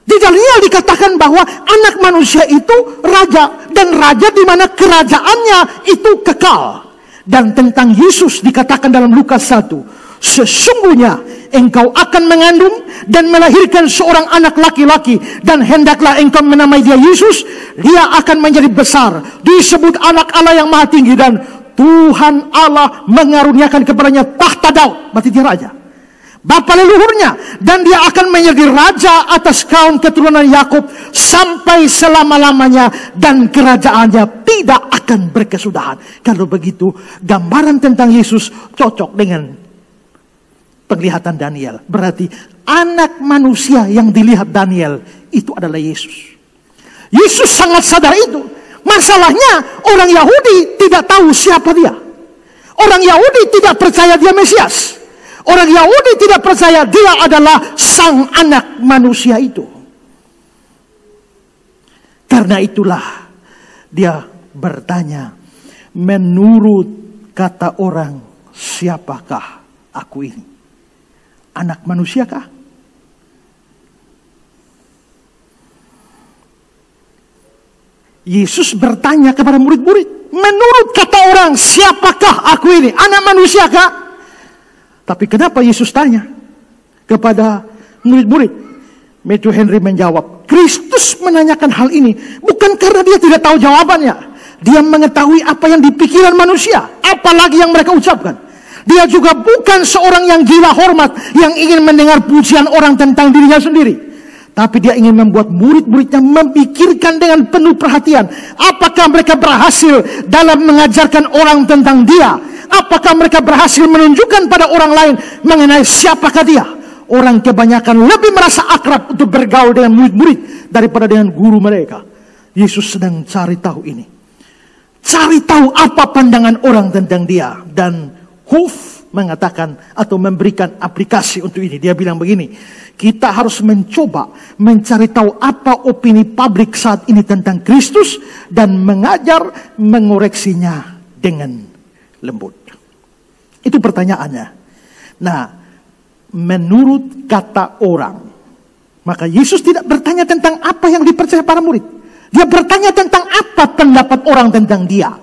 Di Daniel dikatakan bahwa anak manusia itu raja, dan raja di mana kerajaannya itu kekal. Dan tentang Yesus dikatakan dalam Lukas 1, sesungguhnya engkau akan mengandung dan melahirkan seorang anak laki-laki, dan hendaklah engkau menamai dia Yesus. Dia akan menjadi besar, disebut anak Allah yang maha tinggi, dan Tuhan Allah mengaruniakan kepadanya tahta Daud, berarti dia raja, bapa leluhurnya, dan dia akan menjadi raja atas kaum keturunan Yakub sampai selama-lamanya, dan kerajaannya tidak akan berkesudahan. Kalau begitu, gambaran tentang Yesus cocok dengan penglihatan Daniel. Berarti anak manusia yang dilihat Daniel itu adalah Yesus. Yesus sangat sadar itu. Masalahnya orang Yahudi tidak tahu siapa dia. Orang Yahudi tidak percaya dia Mesias. Orang Yahudi tidak percaya dia adalah sang anak manusia itu. Karena itulah dia bertanya, menurut kata orang, siapakah aku ini? Anak manusiakah? Yesus bertanya kepada murid-murid, menurut kata orang, siapakah aku ini? Anak manusiakah? Tapi kenapa Yesus tanya kepada murid-murid? Matthew Henry menjawab, Kristus menanyakan hal ini bukan karena dia tidak tahu jawabannya. Dia mengetahui apa yang dipikiran manusia, apalagi yang mereka ucapkan. Dia juga bukan seorang yang gila hormat, yang ingin mendengar pujian orang tentang dirinya sendiri. Tapi dia ingin membuat murid-muridnya memikirkan dengan penuh perhatian. Apakah mereka berhasil dalam mengajarkan orang tentang dia? Apakah mereka berhasil menunjukkan pada orang lain mengenai siapakah dia? Orang kebanyakan lebih merasa akrab untuk bergaul dengan murid-murid daripada dengan guru mereka. Yesus sedang cari tahu ini. Cari tahu apa pandangan orang tentang dia. Dan Hoof mengatakan atau memberikan aplikasi untuk ini. Dia bilang begini, kita harus mencoba mencari tahu apa opini publik saat ini tentang Kristus dan mengajar mengoreksinya dengan lembut. Itu pertanyaannya. Nah, menurut kata orang, maka Yesus tidak bertanya tentang apa yang dipercaya para murid. Dia bertanya tentang apa pendapat orang tentang dia.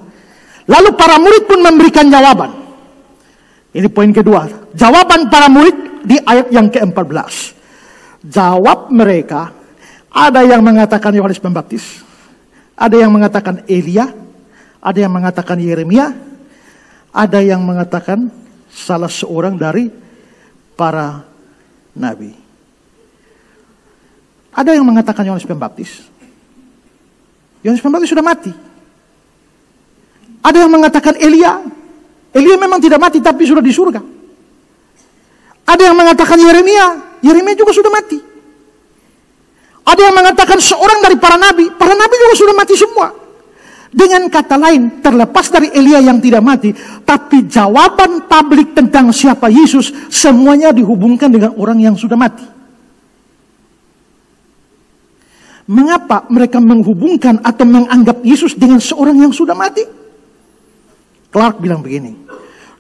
Lalu para murid pun memberikan jawaban. Ini poin kedua. Jawaban para murid di ayat yang ke-14. Jawab mereka, ada yang mengatakan Yohanes Pembaptis, ada yang mengatakan Elia, ada yang mengatakan Yeremia, ada yang mengatakan salah seorang dari para nabi. Ada yang mengatakan Yohanes Pembaptis. Yohanes Pembaptis sudah mati. Ada yang mengatakan Elia. Elia memang tidak mati tapi sudah di surga. Ada yang mengatakan Yeremia. Yeremia juga sudah mati. Ada yang mengatakan seorang dari para nabi. Para nabi juga sudah mati semua. Dengan kata lain, terlepas dari Elia yang tidak mati, tapi jawaban publik tentang siapa Yesus semuanya dihubungkan dengan orang yang sudah mati. Mengapa mereka menghubungkan atau menganggap Yesus dengan seorang yang sudah mati? Clark bilang begini,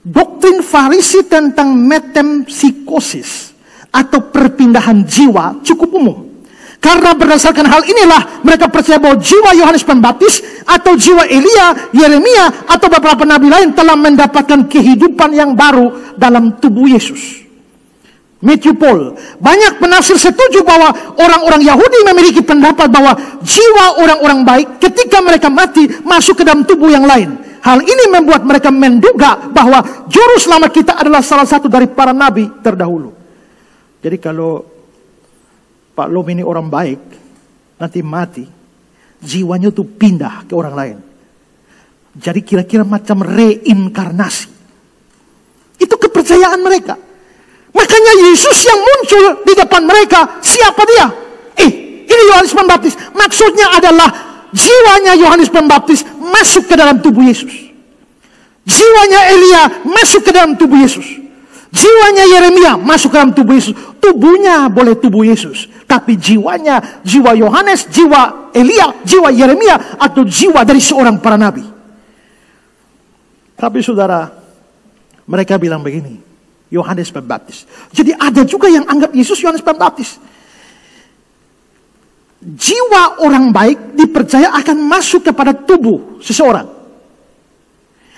doktrin Farisi tentang metempsikosis atau perpindahan jiwa cukup umum. Karena berdasarkan hal inilah mereka percaya bahwa jiwa Yohanes Pembaptis atau jiwa Elia, Yeremia atau beberapa nabi lain telah mendapatkan kehidupan yang baru dalam tubuh Yesus. Matthew Paul, banyak penafsir setuju bahwa orang-orang Yahudi memiliki pendapat bahwa jiwa orang-orang baik ketika mereka mati masuk ke dalam tubuh yang lain. Hal ini membuat mereka menduga bahwa juru selamat kita adalah salah satu dari para nabi terdahulu. Jadi kalau Pak Lom ini orang baik, nanti mati, jiwanya tuh pindah ke orang lain. Jadi kira-kira macam reinkarnasi. Itu kepercayaan mereka. Makanya Yesus yang muncul di depan mereka, siapa dia? Ini Yohanes Pembaptis. Maksudnya adalah jiwanya Yohanes Pembaptis masuk ke dalam tubuh Yesus. Jiwanya Elia masuk ke dalam tubuh Yesus. Jiwanya Yeremia masuk ke dalam tubuh Yesus. Tubuhnya boleh tubuh Yesus, tapi jiwanya, jiwa Yohanes, jiwa Elia, jiwa Yeremia, atau jiwa dari seorang para nabi. Tapi saudara, mereka bilang begini, Yohanes Pembaptis. Jadi ada juga yang anggap Yesus Yohanes Pembaptis. Jiwa orang baik dipercaya akan masuk kepada tubuh seseorang.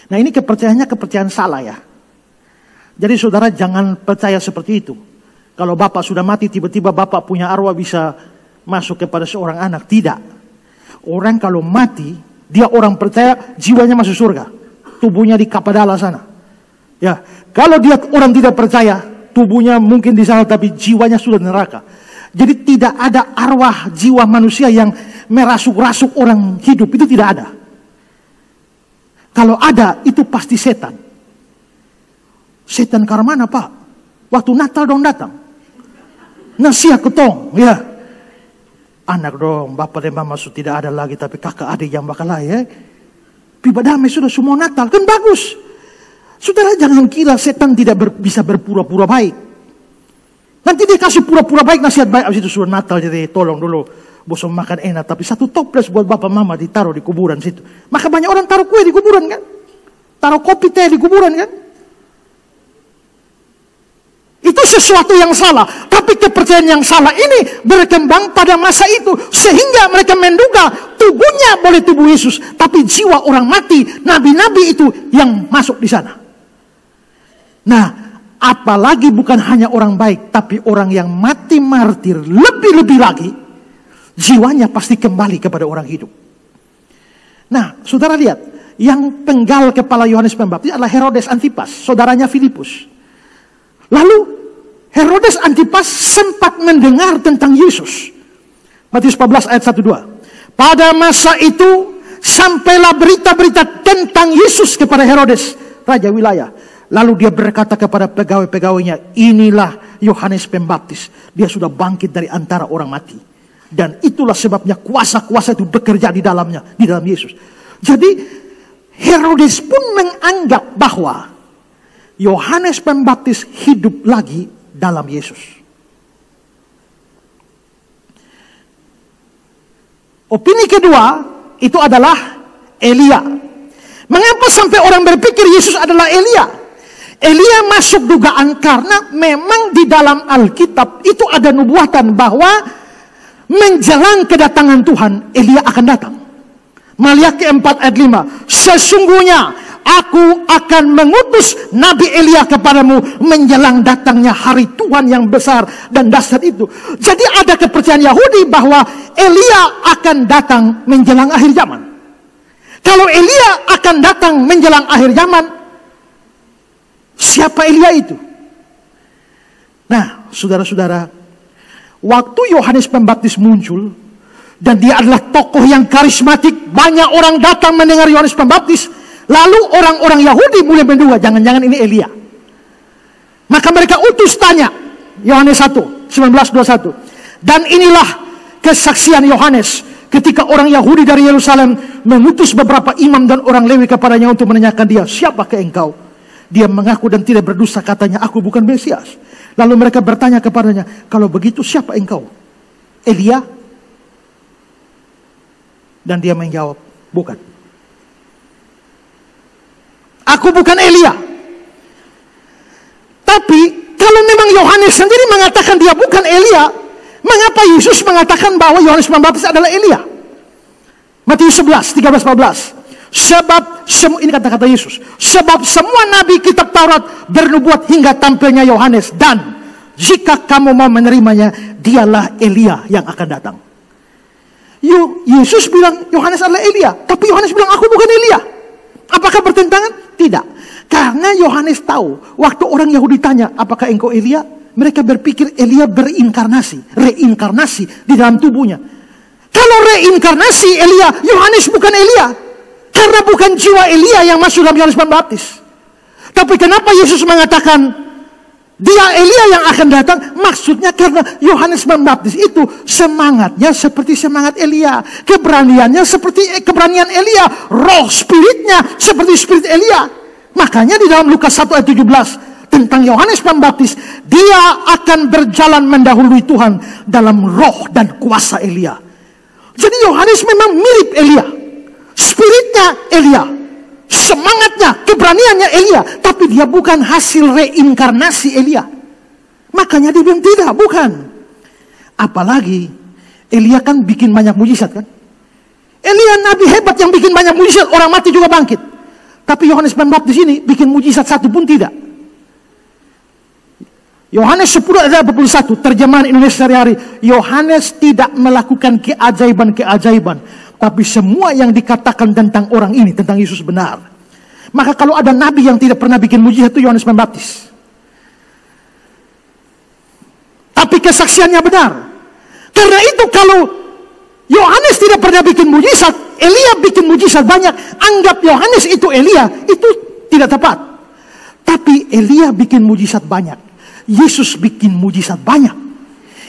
Nah, ini kepercayaannya kepercayaan salah ya. Jadi saudara jangan percaya seperti itu. Kalau bapak sudah mati, tiba-tiba bapak punya arwah bisa masuk kepada seorang anak. Tidak. Orang kalau mati, dia orang percaya jiwanya masuk surga. Tubuhnya di Kapadala sana. Ya, kalau dia orang tidak percaya, tubuhnya mungkin di sana tapi jiwanya sudah neraka. Jadi tidak ada arwah jiwa manusia yang merasuk-rasuk orang hidup. Itu tidak ada. Kalau ada, itu pasti setan. Setan karena mana pak? Waktu Natal dong datang. Nasihat ketong, ya. Anak dong, bapak dan mama sudah tidak ada lagi, tapi kakak adik yang bakal lahir. Piba damai sudah semua Natal, kan bagus. Saudara jangan kira setan tidak bisa berpura-pura baik. Nanti dia kasih pura-pura baik, nasihat baik, abis itu sudah Natal, jadi tolong dulu bosan makan enak, tapi satu toples buat bapak mama ditaruh di kuburan situ. Maka banyak orang taruh kue di kuburan kan? Taruh kopi teh di kuburan kan? Itu sesuatu yang salah. Tapi kepercayaan yang salah ini berkembang pada masa itu. Sehingga mereka menduga tubuhnya boleh tubuh Yesus. Tapi jiwa orang mati, nabi-nabi itu yang masuk di sana. Nah, apalagi bukan hanya orang baik, tapi orang yang mati martir, lebih-lebih lagi, jiwanya pasti kembali kepada orang hidup. Nah, saudara lihat, yang penggal kepala Yohanes Pembaptis adalah Herodes Antipas, saudaranya Filipus. Lalu Herodes Antipas sempat mendengar tentang Yesus. Matius 14 ayat 1-2. Pada masa itu sampailah berita-berita tentang Yesus kepada Herodes, raja wilayah. Lalu dia berkata kepada pegawai-pegawainya, inilah Yohanes Pembaptis. Dia sudah bangkit dari antara orang mati. Dan itulah sebabnya kuasa-kuasa itu bekerja di dalamnya, di dalam Yesus. Jadi Herodes pun menganggap bahwa Yohanes Pembaptis hidup lagi dalam Yesus. Opini kedua itu adalah Elia. Mengapa sampai orang berpikir Yesus adalah Elia? Elia masuk dugaan karena memang di dalam Alkitab itu ada nubuatan bahwa menjelang kedatangan Tuhan, Elia akan datang. Maliaki 4 ayat 5. Sesungguhnya aku akan mengutus Nabi Elia kepadamu menjelang datangnya hari Tuhan yang besar dan dahsyat itu. Jadi ada kepercayaan Yahudi bahwa Elia akan datang menjelang akhir zaman. Kalau Elia akan datang menjelang akhir zaman, siapa Elia itu? Nah, saudara-saudara, waktu Yohanes Pembaptis muncul, dan dia adalah tokoh yang karismatik, banyak orang datang mendengar Yohanes Pembaptis, lalu orang-orang Yahudi mulai menduga, jangan-jangan ini Elia. Maka mereka utus tanya, Yohanes 1, 19-21. Dan inilah kesaksian Yohanes ketika orang Yahudi dari Yerusalem mengutus beberapa imam dan orang Lewi kepadanya untuk menanyakan dia, siapakah engkau? Dia mengaku dan tidak berdusta, katanya, aku bukan Mesias. Lalu mereka bertanya kepadanya, kalau begitu siapa engkau? Elia? Dan dia menjawab, bukan. Aku bukan Elia. Tapi kalau memang Yohanes sendiri mengatakan dia bukan Elia, mengapa Yesus mengatakan bahwa Yohanes Pembaptis adalah Elia? Matius 11, 13-14. Sebab, ini kata-kata Yesus, sebab semua nabi kitab Taurat bernubuat hingga tampilnya Yohanes, dan jika kamu mau menerimanya, dialah Elia yang akan datang. Yesus bilang Yohanes adalah Elia, tapi Yohanes bilang aku bukan Elia. Apakah bertentangan? Tidak. Karena Yohanes tahu, waktu orang Yahudi tanya, apakah engkau Elia? Mereka berpikir Elia reinkarnasi di dalam tubuhnya. Kalau reinkarnasi Elia, Yohanes bukan Elia. Karena bukan jiwa Elia yang masuk dalam Yohanes Pembaptis. Tapi kenapa Yesus mengatakan dia Elia yang akan datang? Maksudnya karena Yohanes Pembaptis itu semangatnya seperti semangat Elia, keberaniannya seperti keberanian Elia, roh spiritnya seperti spirit Elia. Makanya di dalam Lukas 1 ayat 17 tentang Yohanes Pembaptis, dia akan berjalan mendahului Tuhan dalam roh dan kuasa Elia. Jadi Yohanes memang mirip Elia. Spiritnya Elia, semangatnya, keberaniannya Elia, tapi dia bukan hasil reinkarnasi Elia. Makanya dia bilang tidak, bukan. Apalagi Elia kan bikin banyak mujizat kan. Elia nabi hebat yang bikin banyak mujizat, orang mati juga bangkit. Tapi Yohanes Pembaptis ini bikin mujizat satu pun tidak. Yohanes 10 ayat 21, terjemahan Indonesia sehari-hari. Yohanes tidak melakukan keajaiban-keajaiban, tapi semua yang dikatakan tentang orang ini, tentang Yesus benar. Maka kalau ada nabi yang tidak pernah bikin mujizat itu Yohanes Pembaptis. Tapi kesaksiannya benar. Karena itu kalau Yohanes tidak pernah bikin mujizat, Elia bikin mujizat banyak, anggap Yohanes itu Elia, itu tidak tepat. Tapi Elia bikin mujizat banyak, Yesus bikin mujizat banyak.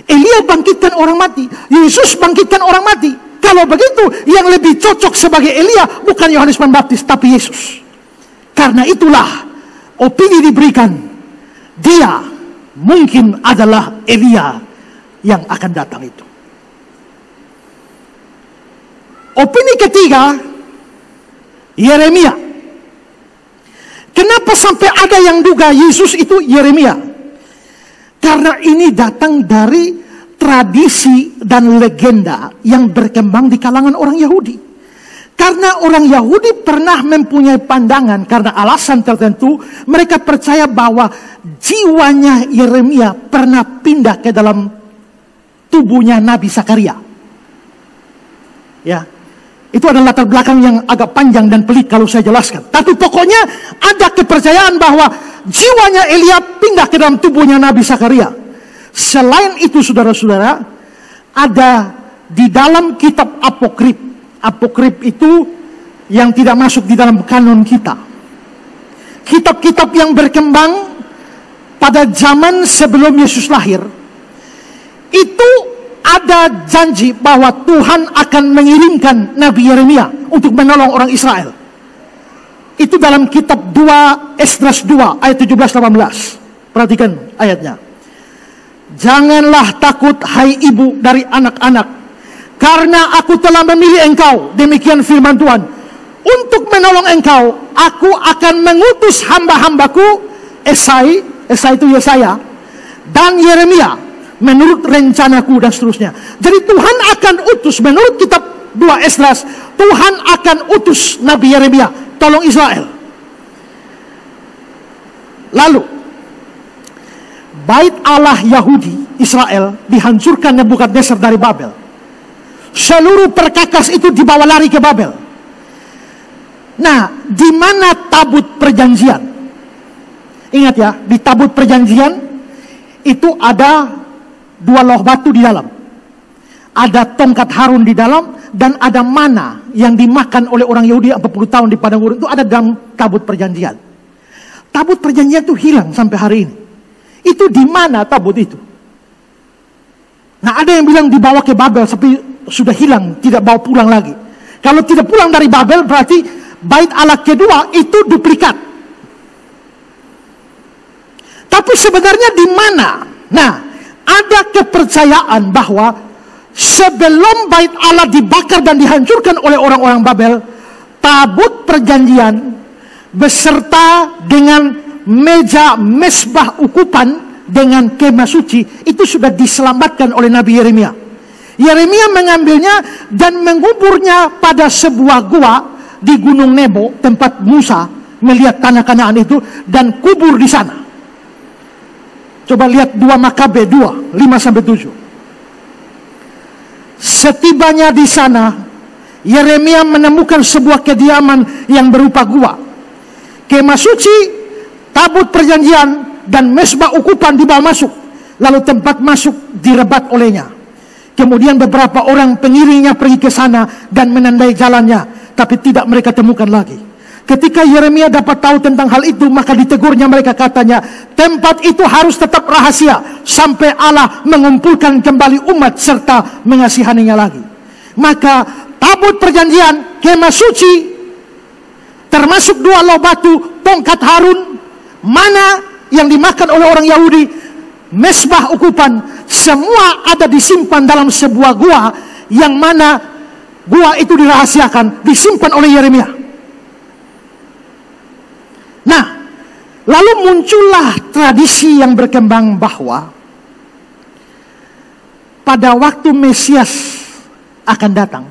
Elia bangkitkan orang mati, Yesus bangkitkan orang mati. Kalau begitu, yang lebih cocok sebagai Elia bukan Yohanes Pembaptis, tapi Yesus. Karena itulah opini diberikan, dia mungkin adalah Elia yang akan datang itu. Opini ketiga, Yeremia. Kenapa sampai ada yang duga Yesus itu Yeremia? Karena ini datang dari tradisi dan legenda yang berkembang di kalangan orang Yahudi. Karena orang Yahudi pernah mempunyai pandangan, karena alasan tertentu, mereka percaya bahwa jiwanya Yeremia pernah pindah ke dalam tubuhnya Nabi Zakaria. Ya, itu adalah latar belakang yang agak panjang dan pelik kalau saya jelaskan. Tapi pokoknya ada kepercayaan bahwa jiwanya Elia pindah ke dalam tubuhnya Nabi Zakaria. Selain itu saudara-saudara, ada di dalam kitab apokrif. Apokrif itu yang tidak masuk di dalam kanon kita. Kitab-kitab yang berkembang pada zaman sebelum Yesus lahir. Itu ada janji bahwa Tuhan akan mengirimkan Nabi Yeremia untuk menolong orang Israel. Itu dalam kitab 2 Esdras 2 ayat 17-18. Perhatikan ayatnya. Janganlah takut hai ibu dari anak-anak, karena aku telah memilih engkau, demikian firman Tuhan. Untuk menolong engkau, aku akan mengutus hamba-hambaku Esai itu Yesaya, dan Yeremia menurut rencanaku, dan seterusnya. Jadi Tuhan akan utus, menurut kitab 2 Esdras, Tuhan akan utus Nabi Yeremia tolong Israel. Lalu bait Allah Yahudi Israel dihancurkan Nebukadnezar dari Babel. Seluruh perkakas itu dibawa lari ke Babel. Nah, di mana tabut perjanjian? Ingat ya, di tabut perjanjian itu ada 2 loh batu di dalam. Ada tongkat Harun di dalam, dan ada mana yang dimakan oleh orang Yahudi 40 tahun di padang gurun, itu ada dalam tabut perjanjian. Tabut perjanjian itu hilang sampai hari ini. Itu di mana tabut itu? Nah, ada yang bilang dibawa ke Babel, tapi sudah hilang, tidak bawa pulang lagi. Kalau tidak pulang dari Babel, berarti bait Allah kedua itu duplikat. Tapi sebenarnya di mana? Nah, ada kepercayaan bahwa sebelum bait Allah dibakar dan dihancurkan oleh orang-orang Babel, tabut perjanjian beserta dengan meja mesbah ukupan dengan kemah suci itu sudah diselamatkan oleh Nabi Yeremia. Yeremia mengambilnya dan menguburnya pada sebuah gua di Gunung Nebo, tempat Musa melihat tanah Kanaan itu, dan kubur di sana. Coba lihat 2 Makabe 2, 5-7. Setibanya di sana, Yeremia menemukan sebuah kediaman yang berupa gua. Kemah suci, tabut perjanjian, dan mesbah ukupan dibawa masuk. Lalu tempat masuk direbat olehnya. Kemudian beberapa orang pengiringnya pergi ke sana dan menandai jalannya, tapi tidak mereka temukan lagi. Ketika Yeremia dapat tahu tentang hal itu, maka ditegurnya mereka, katanya, tempat itu harus tetap rahasia sampai Allah mengumpulkan kembali umat serta mengasihaninya lagi. Maka tabut perjanjian, kemah suci, termasuk 2 loh batu, tongkat Harun, mana yang dimakan oleh orang Yahudi, mesbah ukupan, semua ada disimpan dalam sebuah gua, yang mana gua itu dirahasiakan, disimpan oleh Yeremia. Nah, lalu muncullah tradisi yang berkembang bahwa pada waktu Mesias akan datang,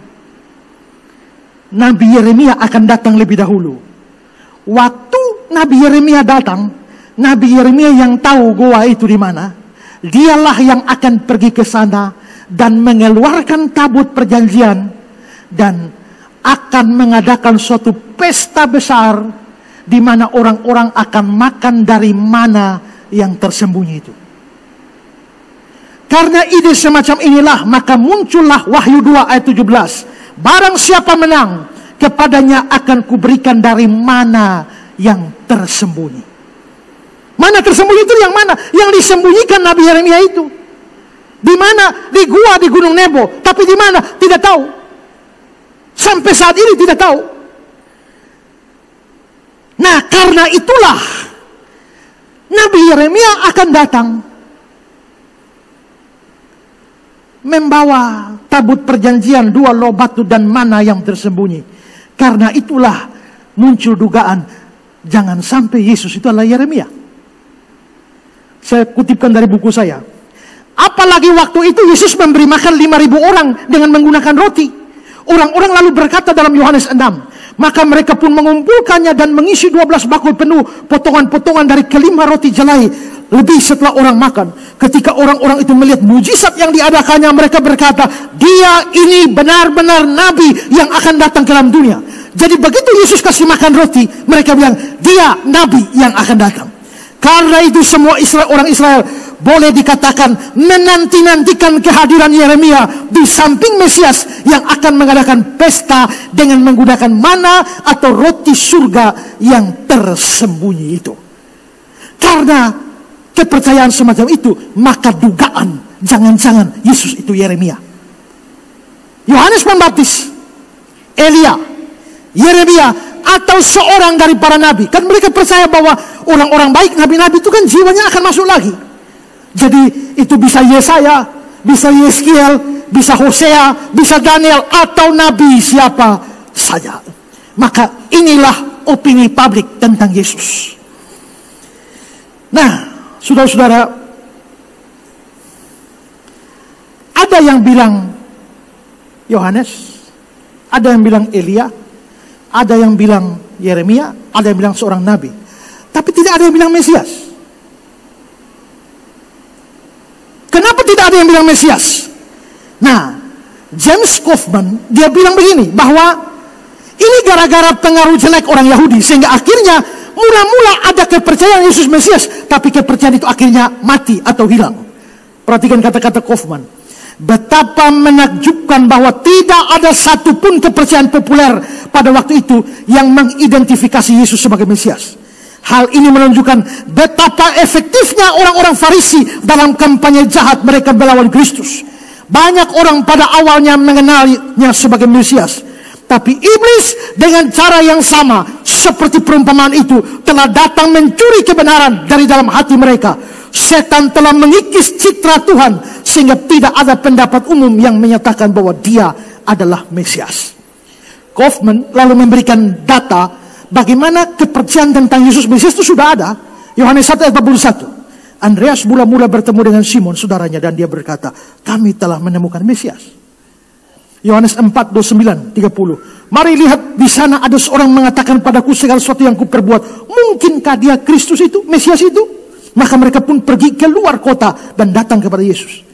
Nabi Yeremia akan datang lebih dahulu. Waktu Nabi Yeremia datang, Nabi Yeremia yang tahu gua itu di mana, dialah yang akan pergi ke sana dan mengeluarkan tabut perjanjian dan akan mengadakan suatu pesta besar di mana orang-orang akan makan dari mana yang tersembunyi itu. Karena ide semacam inilah, maka muncullah Wahyu 2 ayat 17. Barang siapa menang, kepadanya akan kuberikan dari mana yang tersembunyi. Mana tersembunyi itu yang mana? Yang disembunyikan Nabi Yeremia itu. Di mana? Di gua di Gunung Nebo. Tapi di mana? Tidak tahu. Sampai saat ini tidak tahu. Nah, karena itulah Nabi Yeremia akan datang membawa tabut perjanjian, 2 loh batu, dan mana yang tersembunyi. Karena itulah muncul dugaan, jangan sampai Yesus itu adalah Yeremia. Saya kutipkan dari buku saya. Apalagi waktu itu Yesus memberi makan 5.000 orang dengan menggunakan roti. Orang-orang lalu berkata dalam Yohanes 6, maka mereka pun mengumpulkannya dan mengisi 12 bakul penuh potongan-potongan dari kelima roti jelai lebih setelah orang makan. Ketika orang-orang itu melihat mujizat yang diadakannya, mereka berkata, dia ini benar-benar nabi yang akan datang ke dalam dunia. Jadi begitu Yesus kasih makan roti, mereka bilang, dia nabi yang akan datang. Karena itu semua orang Israel boleh dikatakan menanti-nantikan kehadiran Yeremia di samping Mesias yang akan mengadakan pesta dengan menggunakan mana atau roti surga yang tersembunyi itu. Karena kepercayaan semacam itu, maka dugaan jangan-jangan Yesus itu Yeremia. Yohanes Pembaptis, Elia, Yeremia, atau seorang dari para nabi. Kan mereka percaya bahwa orang-orang baik, nabi-nabi itu kan jiwanya akan masuk lagi. Jadi itu bisa Yesaya, bisa Yeskiel, bisa Hosea, bisa Daniel, atau nabi siapa saja. Maka inilah opini publik tentang Yesus. Nah, saudara-saudara, ada yang bilang Yohanes, ada yang bilang Elia, ada yang bilang Yeremia, ada yang bilang seorang nabi. Tapi tidak ada yang bilang Mesias. Kenapa tidak ada yang bilang Mesias? Nah, James Kaufman, dia bilang begini, bahwa ini gara-gara pengaruh jelek orang Yahudi, sehingga akhirnya mula-mula ada kepercayaan Yesus Mesias, tapi kepercayaan itu akhirnya mati atau hilang. Perhatikan kata-kata Kaufman. Betapa menakjubkan bahwa tidak ada satupun kepercayaan populer pada waktu itu yang mengidentifikasi Yesus sebagai Mesias. Hal ini menunjukkan betapa efektifnya orang-orang Farisi dalam kampanye jahat mereka melawan Kristus. Banyak orang pada awalnya mengenalnya sebagai Mesias, tapi iblis dengan cara yang sama seperti perumpamaan itu telah datang mencuri kebenaran dari dalam hati mereka. Setan telah mengikis citra Tuhan sehingga tidak ada pendapat umum yang menyatakan bahwa dia adalah Mesias. Kaufman lalu memberikan data bagaimana kepercayaan tentang Yesus Mesias itu sudah ada. Yohanes 1 ayat 41. Andreas mula-mula bertemu dengan Simon saudaranya dan dia berkata, kami telah menemukan Mesias. Yohanes 4, 29, 30. Mari lihat, di sana ada seorang mengatakan padaku segala sesuatu yang kuperbuat. Mungkinkah dia Kristus itu, Mesias itu? Maka mereka pun pergi ke luar kota dan datang kepada Yesus.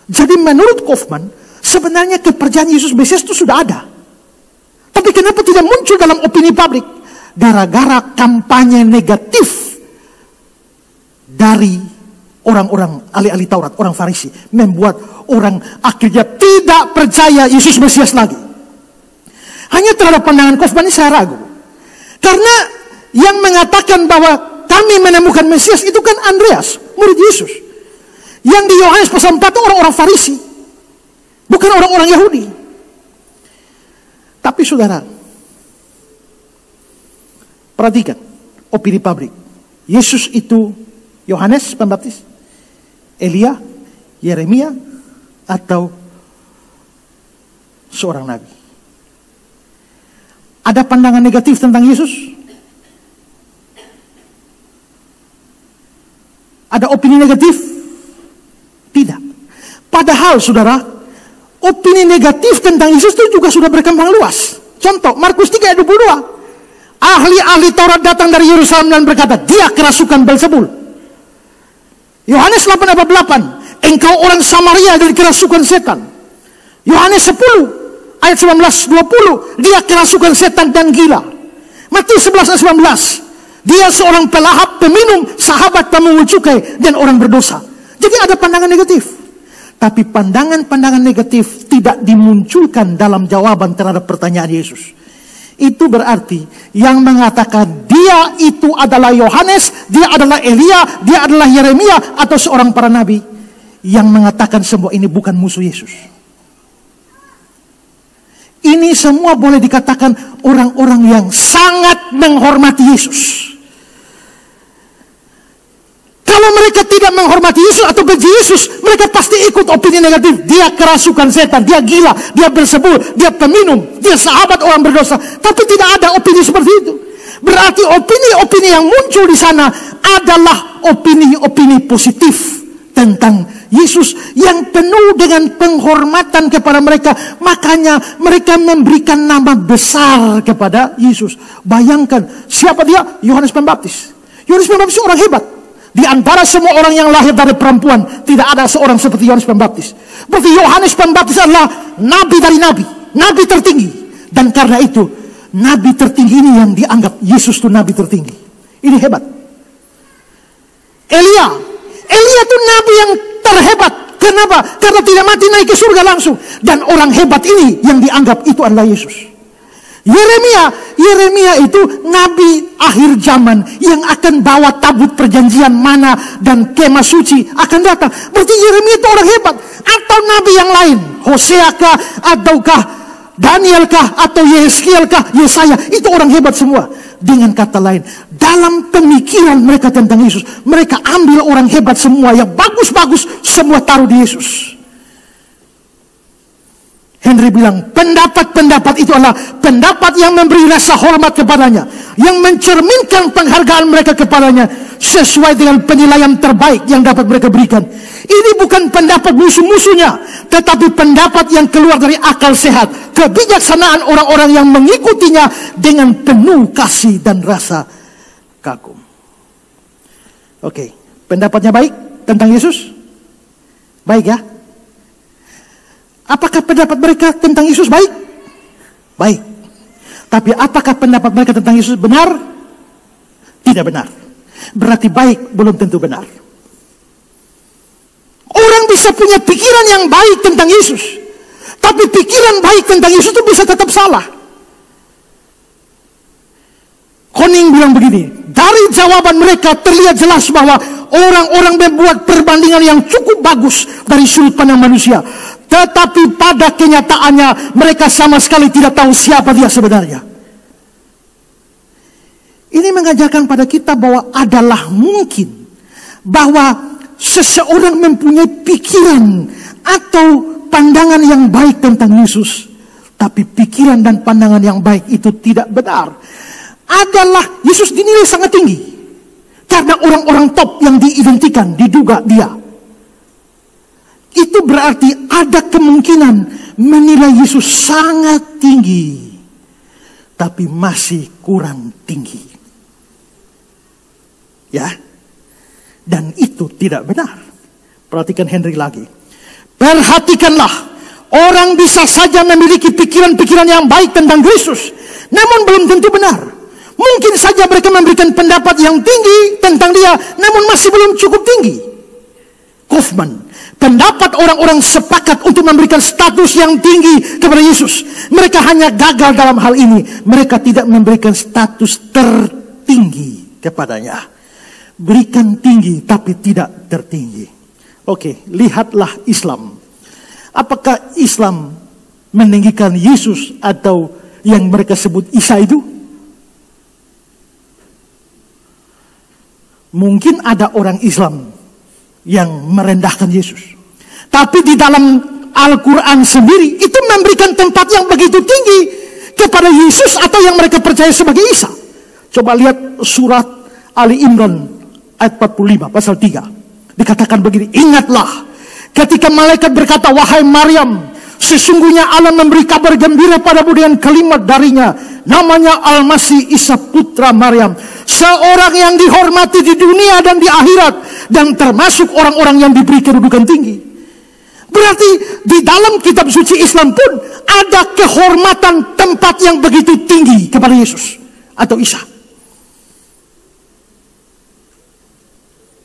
Jadi menurut Kaufman, sebenarnya kepercayaan Yesus Mesias itu sudah ada. Tapi kenapa tidak muncul dalam opini publik? Gara-gara kampanye negatif dari orang-orang ahli-ahli Taurat, orang Farisi, membuat orang akhirnya tidak percaya Yesus Mesias lagi. Hanya terhadap pandangan Kaufman ini saya ragu. Karena yang mengatakan bahwa kami menemukan Mesias itu kan Andreas, murid Yesus. Yang di Yohanes pasal 4 itu orang-orang Farisi, bukan orang-orang Yahudi. Tapi saudara, perhatikan opini publik. Yesus itu Yohanes Pembaptis, Elia, Yeremia, atau seorang nabi. Ada pandangan negatif tentang Yesus? Ada opini negatif? Tidak. Padahal saudara, opini negatif tentang Yesus itu juga sudah berkembang luas. Contoh, Markus 3 ayat 22. Ahli-ahli Taurat datang dari Yerusalem dan berkata, dia kerasukan Beelzebul. Yohanes 8 ayat 8. Engkau orang Samaria dari kerasukan setan. Yohanes 10 ayat 19-20. Dia kerasukan setan dan gila. Matius 11 ayat 19. Dia seorang pelahap, peminum, sahabat pemungut cukai, dan orang berdosa. Jadi ada pandangan negatif. Tapi pandangan-pandangan negatif tidak dimunculkan dalam jawaban terhadap pertanyaan Yesus. Itu berarti yang mengatakan dia itu adalah Yohanes, dia adalah Elia, dia adalah Yeremia, atau seorang para nabi. Yang mengatakan semua ini bukan musuh Yesus. Ini semua boleh dikatakan orang-orang yang sangat menghormati Yesus. Kalau mereka tidak menghormati Yesus atau benci Yesus, mereka pasti ikut opini negatif. Dia kerasukan setan, dia gila, dia Beelzebul, dia peminum, dia sahabat orang berdosa. Tapi tidak ada opini seperti itu. Berarti opini-opini yang muncul di sana adalah opini-opini positif tentang Yesus yang penuh dengan penghormatan kepada mereka. Makanya mereka memberikan nama besar kepada Yesus. Bayangkan, siapa dia? Yohanes Pembaptis. Yohanes Pembaptis orang hebat. Di antara semua orang yang lahir dari perempuan, tidak ada seorang seperti Yohanes Pembaptis. Berarti Yohanes Pembaptis adalah nabi dari nabi, nabi tertinggi. Dan karena itu, nabi tertinggi ini yang dianggap Yesus itu nabi tertinggi. Ini hebat. Elia itu nabi yang terhebat. Kenapa? Karena tidak mati naik ke surga langsung. Dan orang hebat ini yang dianggap itu adalah Yesus. Yeremia itu nabi akhir zaman yang akan bawa tabut perjanjian mana dan kemah suci akan datang. Berarti Yeremia itu orang hebat. Atau nabi yang lain, Hosea kah, ataukah Daniel kah, atau Yeskiel kah, Yesaya, itu orang hebat semua. Dengan kata lain, dalam pemikiran mereka tentang Yesus, mereka ambil orang hebat semua yang bagus-bagus, semua taruh di Yesus. Henry bilang, pendapat-pendapat itu adalah pendapat yang memberi rasa hormat kepadanya, yang mencerminkan penghargaan mereka kepadanya sesuai dengan penilaian terbaik yang dapat mereka berikan. Ini bukan pendapat musuh-musuhnya, tetapi pendapat yang keluar dari akal sehat, kebijaksanaan orang-orang yang mengikutinya dengan penuh kasih dan rasa kagum. Oke, pendapatnya baik tentang Yesus? Baik ya? Apakah pendapat mereka tentang Yesus baik? Baik. Tapi apakah pendapat mereka tentang Yesus benar? Tidak benar. Berarti baik belum tentu benar. Orang bisa punya pikiran yang baik tentang Yesus, tapi pikiran baik tentang Yesus itu bisa tetap salah. Koning bilang begini, dari jawaban mereka terlihat jelas bahwa orang-orang membuat perbandingan yang cukup bagus dari sudut pandang manusia, tetapi pada kenyataannya mereka sama sekali tidak tahu siapa dia sebenarnya. Ini mengajarkan pada kita bahwa adalah mungkin bahwa seseorang mempunyai pikiran atau pandangan yang baik tentang Yesus, tapi pikiran dan pandangan yang baik itu tidak benar. Adalah Yesus dinilai sangat tinggi karena orang-orang top yang diidentikan, diduga dia. Itu berarti ada kemungkinan menilai Yesus sangat tinggi, tapi masih kurang tinggi. Ya, dan itu tidak benar. Perhatikan Henry lagi. Perhatikanlah, orang bisa saja memiliki pikiran-pikiran yang baik tentang Yesus, namun belum tentu benar. Mungkin saja mereka memberikan pendapat yang tinggi tentang dia, namun masih belum cukup tinggi. Kaufman, pendapat orang-orang sepakat untuk memberikan status yang tinggi kepada Yesus. Mereka hanya gagal dalam hal ini. Mereka tidak memberikan status tertinggi kepadanya. Berikan tinggi tapi tidak tertinggi. Oke, lihatlah Islam. Apakah Islam meninggikan Yesus atau yang mereka sebut Isa itu? Mungkin ada orang Islam yang merendahkan Yesus, tapi di dalam Al-Quran sendiri itu memberikan tempat yang begitu tinggi kepada Yesus atau yang mereka percaya sebagai Isa. Coba lihat surat Ali Imran ayat 45 pasal 3. Dikatakan begini, ingatlah ketika malaikat berkata, wahai Maryam, sesungguhnya Allah memberi kabar gembira padamu dengan kalimat darinya, namanya Al-Masih Isa putra Maryam, seorang yang dihormati di dunia dan di akhirat, dan termasuk orang-orang yang diberi kedudukan tinggi. Berarti di dalam kitab suci Islam pun ada kehormatan tempat yang begitu tinggi kepada Yesus atau Isa.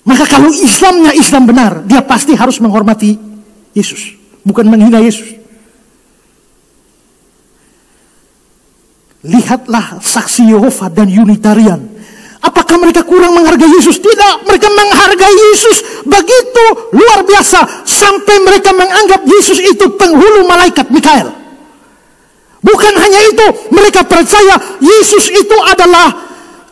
Maka kalau Islamnya Islam benar, dia pasti harus menghormati Yesus, bukan menghina Yesus. Lihatlah saksi Yehova dan Unitarian. Apakah mereka kurang menghargai Yesus? Tidak, mereka menghargai Yesus begitu luar biasa sampai mereka menganggap Yesus itu penghulu malaikat Mikael. Bukan hanya itu, mereka percaya Yesus itu adalah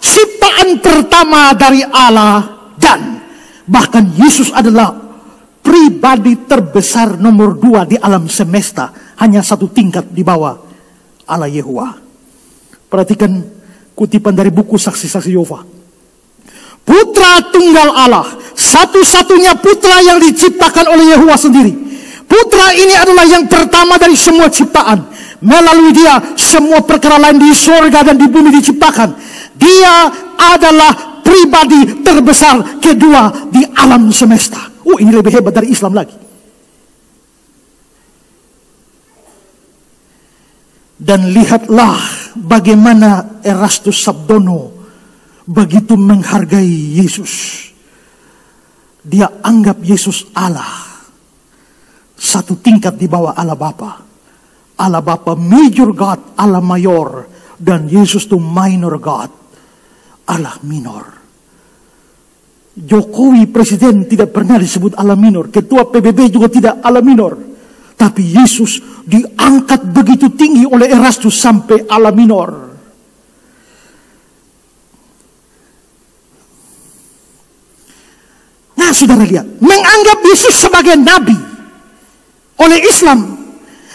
ciptaan pertama dari Allah, dan bahkan Yesus adalah pribadi terbesar nomor 2 di alam semesta, hanya satu tingkat di bawah Allah Yehuwa. Perhatikan kutipan dari buku Saksi-saksi Yehova. Putra tunggal Allah, satu-satunya putra yang diciptakan oleh Yehuwa sendiri. Putra ini adalah yang pertama dari semua ciptaan. Melalui dia semua perkara lain di surga dan di bumi diciptakan. Dia adalah pribadi terbesar kedua di alam semesta. Ini lebih hebat dari Islam lagi. Dan lihatlah bagaimana Erastus Sabdono begitu menghargai Yesus. Dia anggap Yesus Allah, satu tingkat di bawah Allah Bapa. Allah Bapa major God, Allah mayor, dan Yesus itu minor God, Allah minor. Jokowi presiden tidak pernah disebut Allah minor, ketua PBB juga tidak Allah minor. Tapi Yesus diangkat begitu tinggi oleh Erastus sampai Allah minor. Nah, saudara lihat, menganggap Yesus sebagai nabi oleh Islam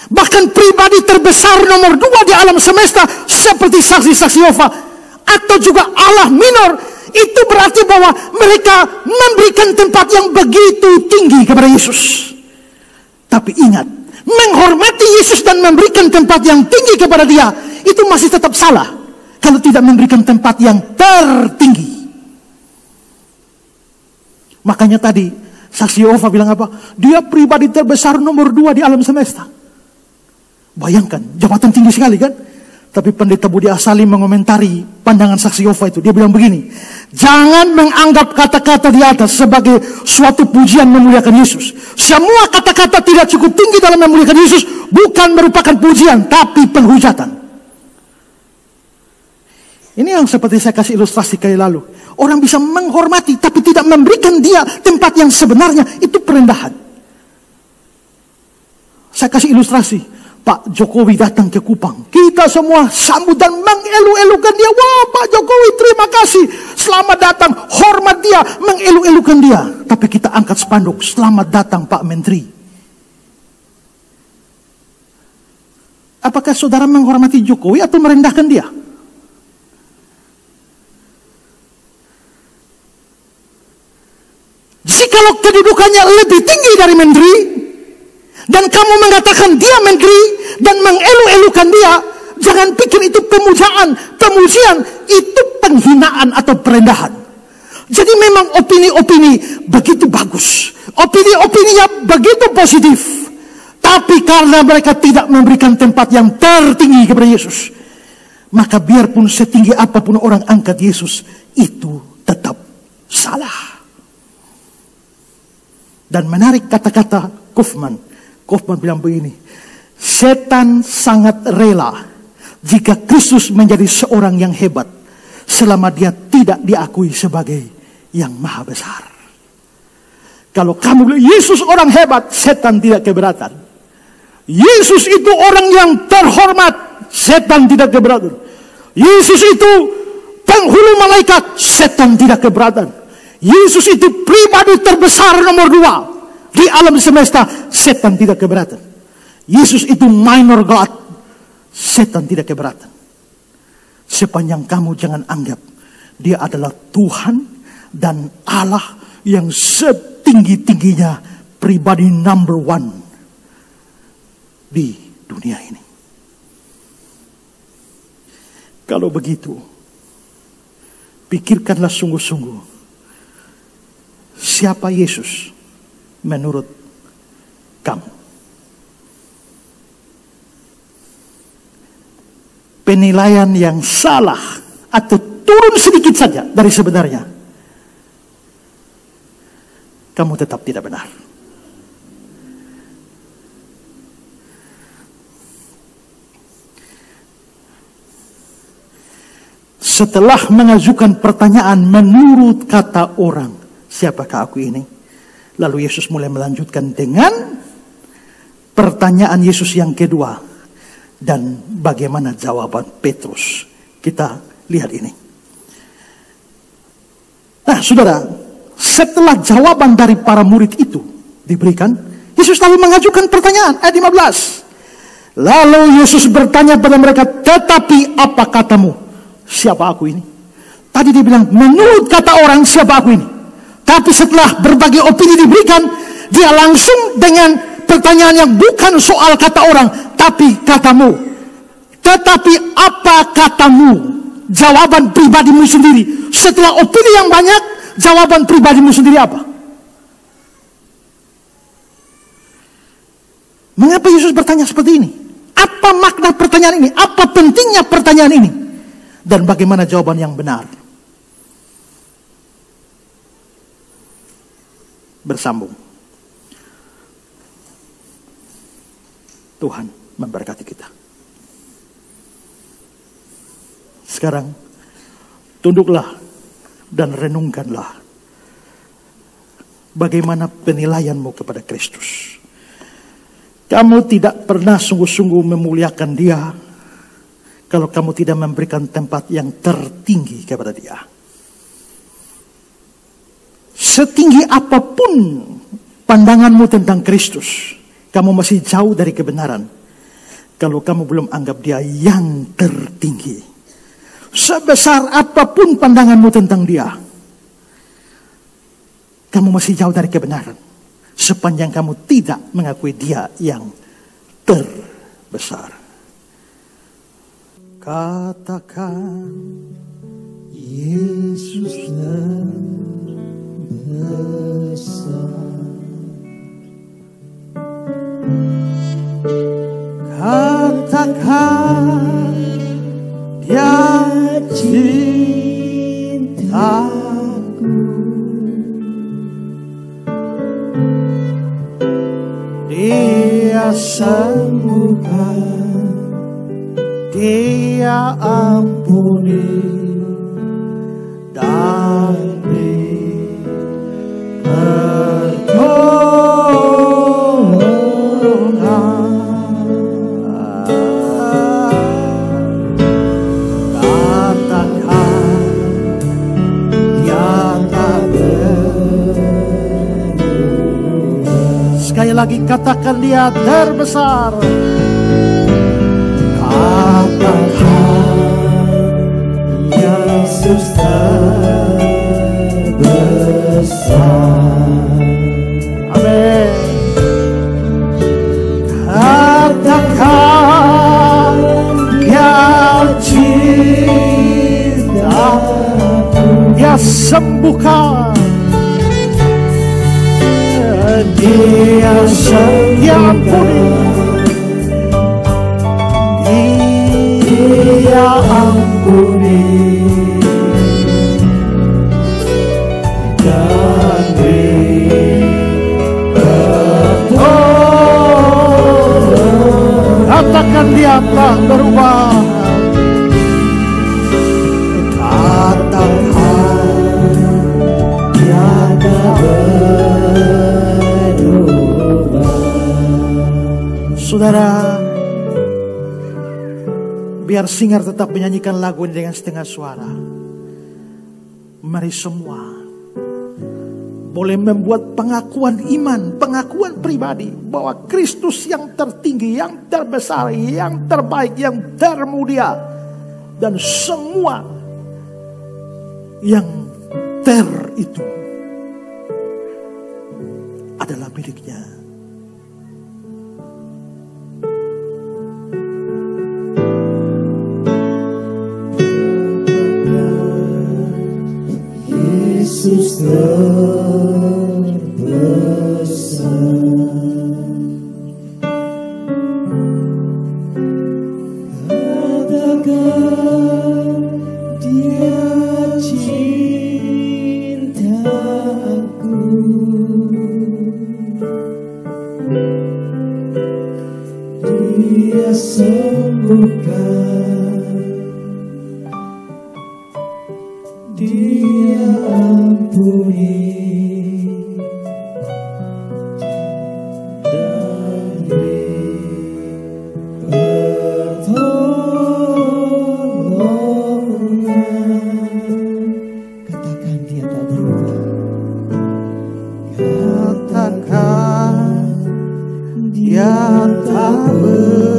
bahkan pribadi terbesar nomor 2 di alam semesta seperti saksi-saksi Yehova, atau juga Allah minor, itu berarti bahwa mereka memberikan tempat yang begitu tinggi kepada Yesus. Tapi ingat, menghormati Yesus dan memberikan tempat yang tinggi kepada Dia itu masih tetap salah kalau tidak memberikan tempat yang tertinggi. Makanya tadi saksi Yehova bilang apa? Dia pribadi terbesar nomor 2 di alam semesta. Bayangkan, jabatan tinggi sekali kan? Tapi pendeta Budi Asali mengomentari pandangan saksi Yehova itu. Dia bilang begini, jangan menganggap kata-kata di atas sebagai suatu pujian memuliakan Yesus. Semua kata-kata tidak cukup tinggi dalam memuliakan Yesus bukan merupakan pujian, tapi penghujatan. Ini yang seperti saya kasih ilustrasi kali lalu. Orang bisa menghormati tapi tidak memberikan dia tempat yang sebenarnya, itu perendahan. Saya kasih ilustrasi. Pak Jokowi datang ke Kupang. Kita semua sambut dan mengelu-elukan dia. Wah, Pak Jokowi terima kasih. Selamat datang, hormat dia, mengelu-elukan dia. Tapi kita angkat spanduk, selamat datang Pak Menteri. Apakah saudara menghormati Jokowi atau merendahkan dia? Jikalau kedudukannya lebih tinggi dari menteri, dan kamu mengatakan dia menteri, dan mengelu-elukan dia, jangan pikir itu pemujaan, pemujian, itu penghinaan atau perendahan. Jadi memang opini-opini begitu bagus, opini-opininya begitu positif, tapi karena mereka tidak memberikan tempat yang tertinggi kepada Yesus, maka biarpun setinggi apapun orang angkat Yesus, itu tetap salah. Dan menarik kata-kata Kaufman bilang begini, setan sangat rela jika Kristus menjadi seorang yang hebat selama dia tidak diakui sebagai yang maha besar. Kalau kamu bilang Yesus orang hebat, setan tidak keberatan. Yesus itu orang yang terhormat, setan tidak keberatan. Yesus itu penghulu malaikat, setan tidak keberatan. Yesus itu pribadi terbesar nomor 2 di alam semesta, setan tidak keberatan. Yesus itu minor God, setan tidak keberatan. Sepanjang kamu jangan anggap dia adalah Tuhan dan Allah yang setinggi-tingginya, pribadi number 1 di dunia ini. Kalau begitu, pikirkanlah sungguh-sungguh, siapa Yesus menurut kamu? Penilaian yang salah atau turun sedikit saja dari sebenarnya, kamu tetap tidak benar. Setelah mengajukan pertanyaan menurut kata orang, siapakah aku ini? Lalu Yesus mulai melanjutkan dengan pertanyaan Yesus yang kedua. Dan bagaimana jawaban Petrus? Kita lihat ini. Nah, saudara, setelah jawaban dari para murid itu diberikan, Yesus lalu mengajukan pertanyaan, ayat 15. Lalu Yesus bertanya pada mereka, tetapi apa katamu? Siapa aku ini? Tadi dia bilang, menurut kata orang, siapa aku ini? Tapi setelah berbagai opini diberikan, dia langsung dengan pertanyaan yang bukan soal kata orang, tapi katamu. Tetapi apa katamu? Jawaban pribadimu sendiri. Setelah opini yang banyak, jawaban pribadimu sendiri apa? Mengapa Yesus bertanya seperti ini? Apa makna pertanyaan ini? Apa pentingnya pertanyaan ini? Dan bagaimana jawaban yang benar? Bersambung. Tuhan memberkati kita. Sekarang tunduklah dan renungkanlah bagaimana penilaianmu kepada Kristus. Kamu tidak pernah sungguh-sungguh memuliakan Dia kalau kamu tidak memberikan tempat yang tertinggi kepada Dia. Setinggi apapun pandanganmu tentang Kristus, kamu masih jauh dari kebenaran Kalau kamu belum anggap dia yang tertinggi, sebesar apapun pandanganmu tentang dia, kamu masih jauh dari kebenaran. Sepanjang kamu tidak mengakui dia yang terbesar. Katakan Yesuslah besar. Katakan dia cintaku. Dia sembuhkan, dia ampuni, dan beri pertolongan. Katakan dia tak berubah. Sekali lagi katakan dia terbesar. Katakan Yesus terbesar. Amin. Katakan dia cintaku, dia sembuhkan, dia ampuni, dia ampuni, dan beri pertolongan. Katakan dia tak berubah. Katakan dia tak berubah. Saudara, biar singer tetap menyanyikan lagu ini dengan setengah suara. Mari semua boleh membuat pengakuan iman, pengakuan pribadi bahwa Kristus yang tertinggi, yang terbesar, yang terbaik, yang termulia, dan semua yang itu adalah miliknya. Yesus terbesar. Katakan dia cintaku, dia sembuhkan, dia ampuni, dan beri pertolongan. Katakan dia tak berubah. Katakan dia tak berubah.